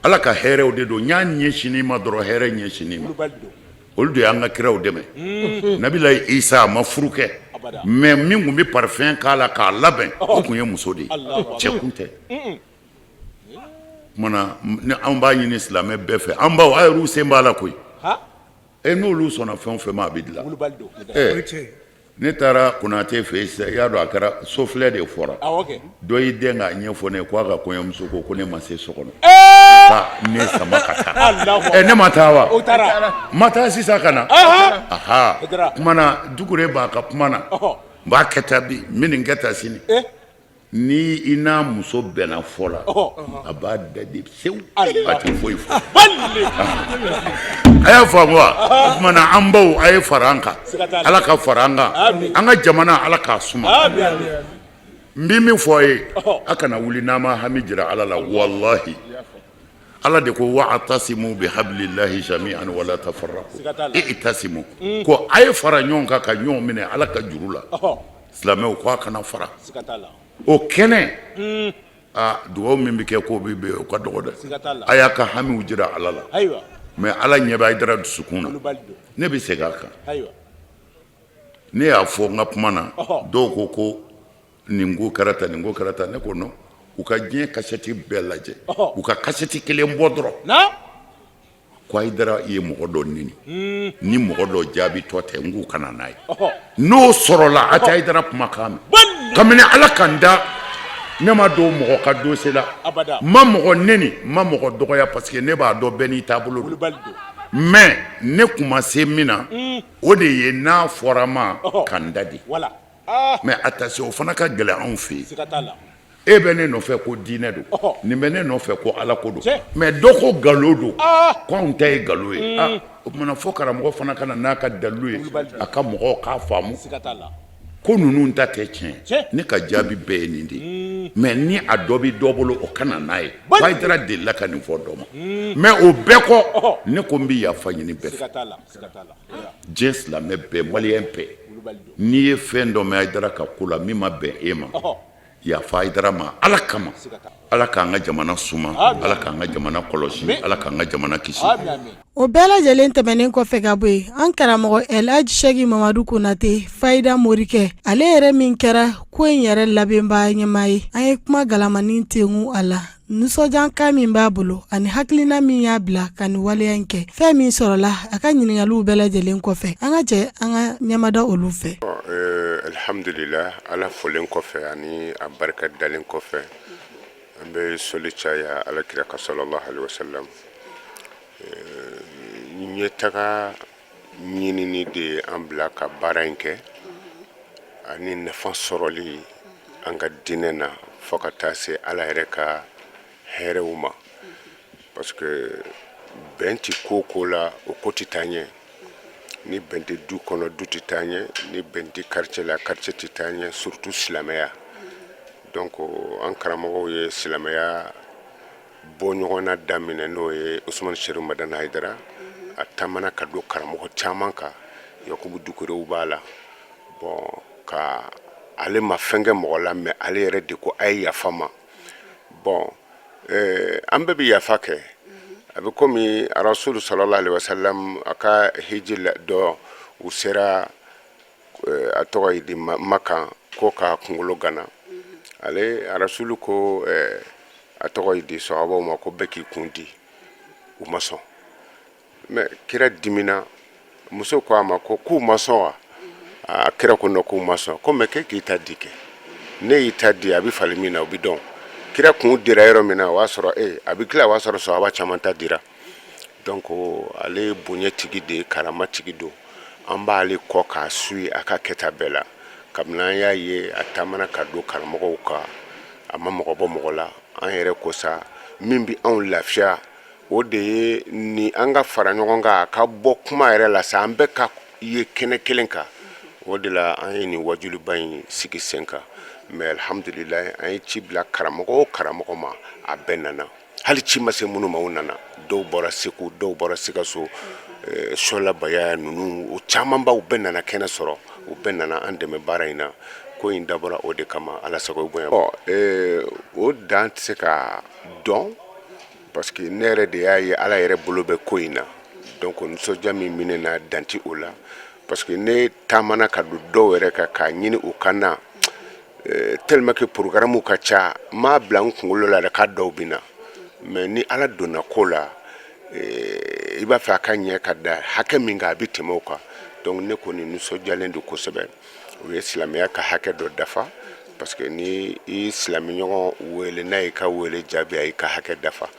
Ala ka hɛrɛw de don n y'a ɲɛsin i ma dɔrɔn hɛrɛ ɲɛsin i ma olu de y'an ka kiraw dɛmɛ Nabilahi Isa a ma furu kɛ mais min tun bɛ parfum k'a la k'a labɛn o tun ye muso de ye cɛ kun tɛ mana ni an b'a ɲini silamɛ bɛɛ fɛ an baw a yɛrɛw sen b'a la koyi n'olu sɔnna fɛn o fɛn ma a bɛ dilan ne taara Konate fɛ yen sisan i y'a dɔn a kɛra sofilɛ de fɔra dɔ y'i den k'a ɲɛfɔ ne k'a ka kɔɲɔmuso ko ne ma se so kɔnɔ ka ne sama ka taa ne ma taa wa ma taa sisan ka na kumana Dukure b'a ka kuma na n b'a kɛ tan bi n bɛ nin kɛ tan sini ni i n'a muso bɛnna fɔ la a b'a dadi sewu a tɛ foyi fɔ a y'a faamu wa o kumana an baw a ye fara an kan Ala ka fara an kan an ka jamana Ala k'a suma n bɛ min fɔ a ye a kana wuli n'an ma hami jira Ala la walahi Ala de ko wa'tasimu bihablillahi jami'an wala tafarraqu i'tasimu ko a ye fara ɲɔgɔn kan ka ɲɔgɔn minɛ Ala ka juru la silamɛw ko a kana fara o kɛnɛ dugawu min bɛ kɛ k'o bɛ bɛn o ka dɔgɔ dɛ a y'a ka hamiw jira Ala la mais Ala ɲɛ bɛ Hayidara dusukun na ne bɛ segin a kan ne y'a fɔ n ka kuma na dɔw ko nin ko kɛra tan nin ko kɛra tan ne ko non u ka diɲɛ kasɛti bɛɛ lajɛ u ka kasɛti kelen bɔ dɔrɔn ko Hayidara ye mɔgɔ dɔ nini ni mɔgɔ dɔ jaabi tɔ tɛ n k'u kana n'a ye n'o sɔrɔla a tɛ Hayidara kumakan mɛn kabini Ala ka n da ne ma dɔw mɔgɔ ka dossier la ma mɔgɔ neni ma mɔgɔ dɔgɔya parce que ne b'a dɔn bɛɛ n'i taabolo don mais ne kun ma se min na o de ye n'a fɔra ma ka n da di mais attention o fana ka gɛlɛn anw fɛ yen e bɛ ne nɔfɛ ko diinɛ don nin bɛ ne nɔfɛ ko Ala ko don mais dɔ ko nkalon don ko anw ta ye nkalon ye o tumana fɔ karamɔgɔ fana ka na n'a ka dalilu ye a ka mɔgɔw k'a faamu ko ninnu ta tɛ tiɲɛ ne ka jaabi bɛɛ ye nin de ye mais ni a dɔ bɛ dɔ bolo o ka na n'a ye Hayidara delila ka nin fɔ dɔ ma mais o bɛɛ kɔ ne ko n bɛ yafa ɲini bɛɛ fɛ diɲɛ silamɛ bɛɛ maliyɛn bɛɛ n'i ye fɛn dɔ mɛn Hayidara ka ko la min ma bɛn e ma yafa Haidara ma ala kama ala k'an ka jamana suma ala k'an ka jamana kɔlɔsi ala k'an ka jamana kisi o bɛɛ lajɛlen tɛmɛnen kɔfɛ ka bɔ yen an karamɔgɔ Elhaji Sɛki Mamadu Konate Fayida Morikɛ ale yɛrɛ min kɛra ko in yɛrɛ labɛnbaa ɲɛmaa ye an ye kuma galamanin tengu a la nisɔndiyakan min b'a bolo ani hakilina min y'a bila ka nin waleya in kɛ fɛn min sɔrɔla a ka ɲininkaliw bɛɛ lajɛlen kɔfɛ an ka jɛ an ka ɲɛmada olu fɛ alhamdulillah ala folen kɔfɛ ani a barika dalen kɔfɛ an bɛ soli caya ala kira ka sallallahu alaihi wasallam ɲɛ taga ɲinini de an bila ka baara in kɛ ani nafa sɔrɔli an ka dinɛ na fo ka taa se ala yɛrɛ ka hɛrɛw ma parce que bɛn ti ko la o ko ti taa ɲɛ ni bɛn tɛ du kɔnɔ du ti taa ɲɛ ni bɛn tɛ quartier la quartier ti taa ɲɛ surtout silamɛya donc an karamɔgɔw ye silamɛya bɔ ɲɔgɔnna daminɛ n'o ye Usman Sɛrifu Madani Haidara a taamana ka don karamɔgɔ caman kan Yakubu Dukurew b'a la bon ka ale ma fɛn kɛ mɔgɔ la mais ale yɛrɛ de ko a ye yafa ma bon an bɛɛ bɛ yafa kɛ a bɛ komi Rasulu sallallahu alaihi wasallam a ka hiji dɔ u sera a tɔgɔ ye di Makan ko ka kunkolo gana ale Rasulu ko a tɔgɔ ye di sahabaw ma ko bɛɛ k'i kun di u ma sɔn mais kira dimina muso ko a ma ko k'u ma sɔn wa a kira ko no k'u ma sɔn ko mais k'i ta di kɛ ne y'i ta di a bɛ fali min na o bɛ dɔn kira kun dira yɔrɔ min na o y'a sɔrɔ a bɛ tila o y'a sɔrɔ sahaba caman ta dira donc ale bonya tigi de karama tigi don an b'ale kɔ k'a suit a ka kɛta bɛɛ la kabini an y'a ye a taamana ka don karamɔgɔw kan a ma mɔgɔ bɔ mɔgɔ la an yɛrɛ ko sa min bi anw lafiya o de ye ni an ka fara ɲɔgɔn kan a ka bɔ kuma yɛrɛ la sa an bɛɛ ka ye kɛnɛ kelen kan o de la an ye nin wajuliba in sigi sen kan mais alhamdulillah an ye ci bila karamɔgɔ o karamɔgɔ ma a bɛɛ nana hali ci ma se minnu ma u nana dɔw bɔra Segu dɔw bɔra Sikaso Sɔlabaya ninnu o camanbaw bɛɛ nana kɛnɛ sɔrɔ u bɛɛ nana an dɛmɛ baara in na ko in dabɔra o de kama ala sago bonya o dan tɛ se ka dɔn parce que ne yɛrɛ de y'a ye ala yɛrɛ bolo bɛ ko in na donc nisɔndiya min minɛ na danti o la parce que ne taamana ka don dɔw yɛrɛ kan k'a ɲini u ka na tellement que programme ka ca m'a bila n kunkolo la k'a dɔw bɛ na mais ni ala donna ko la i b'a fɛ a ka ɲɛ ka da hakɛ min kan a bɛ tɛmɛ o kan donc ne kɔni nisɔndiyalen don kosɛbɛ o ye silamɛya ka hakɛ dɔ dafa parce que ni i silamɛɲɔgɔn wele n'a y'i ka wele jaabi a y'i ka hakɛ dafa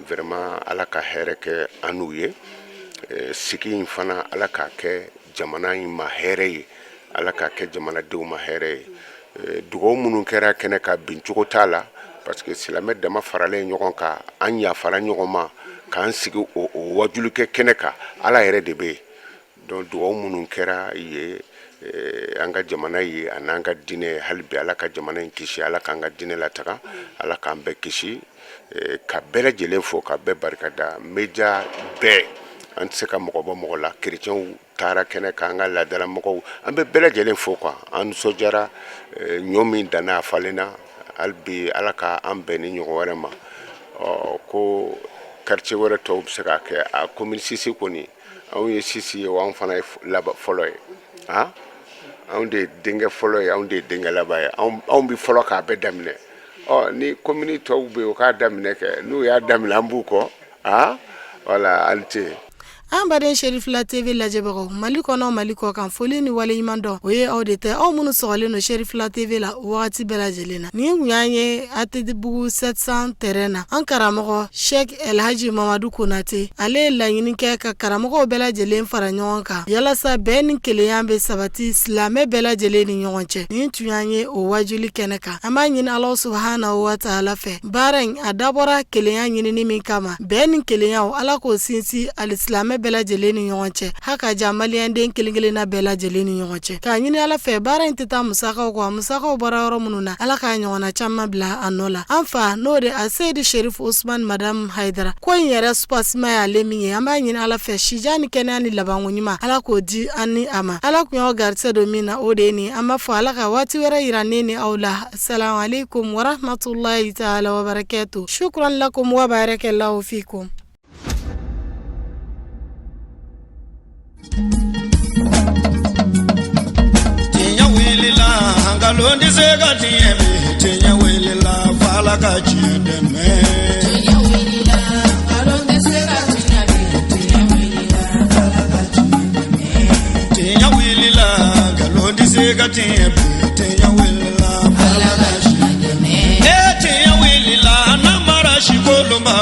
vraiment ala ka hɛrɛ kɛ an n'u ye sigi in fana ala k'a kɛ jamana in ma hɛrɛ ye ala k'a kɛ jamanadenw ma hɛrɛ ye dugawu minnu kɛra kɛnɛ ka bin cogo t'a la parce que silamɛ dama faralen ɲɔgɔn kan an yafara ɲɔgɔn ma k'an sigi o wajulu kɛ kɛnɛ kan ala yɛrɛ de bɛ yen donc dugawu minnu kɛra ye an ka jamana ye a n'an ka diinɛ hali bi ala ka jamana in kisi ala k'an ka diinɛ lataga ala k'an bɛɛ kisi ka bɛɛ lajɛlen fo ka bɛɛ barikada media bɛɛ an tɛ se ka mɔgɔ bɔ mɔgɔ la kerecɛnw taara kɛnɛ kan an ka laadala mɔgɔw an bɛ bɛɛ lajɛlen fo quoi an nisɔndiyara ɲɔ min danna a falenna hali bi ala ka an bɛn ni ɲɔgɔn wɛrɛ ma ko quartier wɛrɛ tɔw bɛ se ka kɛ a commune Sisi kɔni anw ye Sisi ye wa anw fana ye fɔlɔ ye anw de ye denkɛ fɔlɔ ye anw de ye denkɛ laban ye anw bi fɔlɔ k'a bɛɛ daminɛ ni commune tɔw bɛ yen o k'a daminɛ kɛ n'u y'a daminɛ an b'u kɔ voilà an tɛ an baden Sherifila TV lajɛbagaw Mali kɔnɔ Mali kɔ kan foli ni waleɲuman dɔn o ye aw de tɛ aw minnu sɔgɔlen don Sherifila TV la wagati bɛɛ lajɛlen na nin kun y'an ye Atetibugu 700 terrain na an karamɔgɔ Sheikh Elhaji Mamadu Konate ale ye laɲini kɛ ka karamɔgɔw bɛɛ lajɛlen fara ɲɔgɔn kan yalasa bɛn ni kelenya bɛ sabati silamɛ bɛɛ lajɛlen ni ɲɔgɔn cɛ nin tun y'an ye o wajuli kɛnɛ kan an b'a ɲini Ala subhanahu wa ta'ala fɛ baara in a dabɔra kelenya ɲinini min kama bɛn ni kelenya Ala k'o sinsin ali silamɛ bɛɛ lajɛlen ni ɲɔgɔn cɛ haka ja maliyɛnden kelen-kelenna bɛɛ lajɛlen ni ɲɔgɔn cɛ k'a ɲini Ala fɛ baara in tɛ taa musakaw kɔ musakaw bɔra yɔrɔ minnu na Ala k'a ɲɔgɔnna caman bila a nɔ la an fa n'o de a Seydi Sherif Usman Madame Haidara ko in yɛrɛ supasima y'ale min ye an b'a ɲini Ala fɛ sija ni kɛnɛya ni labanko ɲuman Ala k'o di an ni a ma Ala kun y'aw garisɛ don min na o de ye nin an b'a fɔ Ala ka waati wɛrɛ yira ne ni aw la assalamu alaikum wa rahmatullahi ta'ala wa barakatuh shukran lakum wa barakallahu fikum tinya wilila ngalondi sega tiemi tinya wilila fala ka chideme tinya wilila ngalondi sega tiemi tinya wilila fala ka chideme tinya wilila ngalondi sega tiemi tinya wilila fala ka chideme tinya wilila namara shikolomba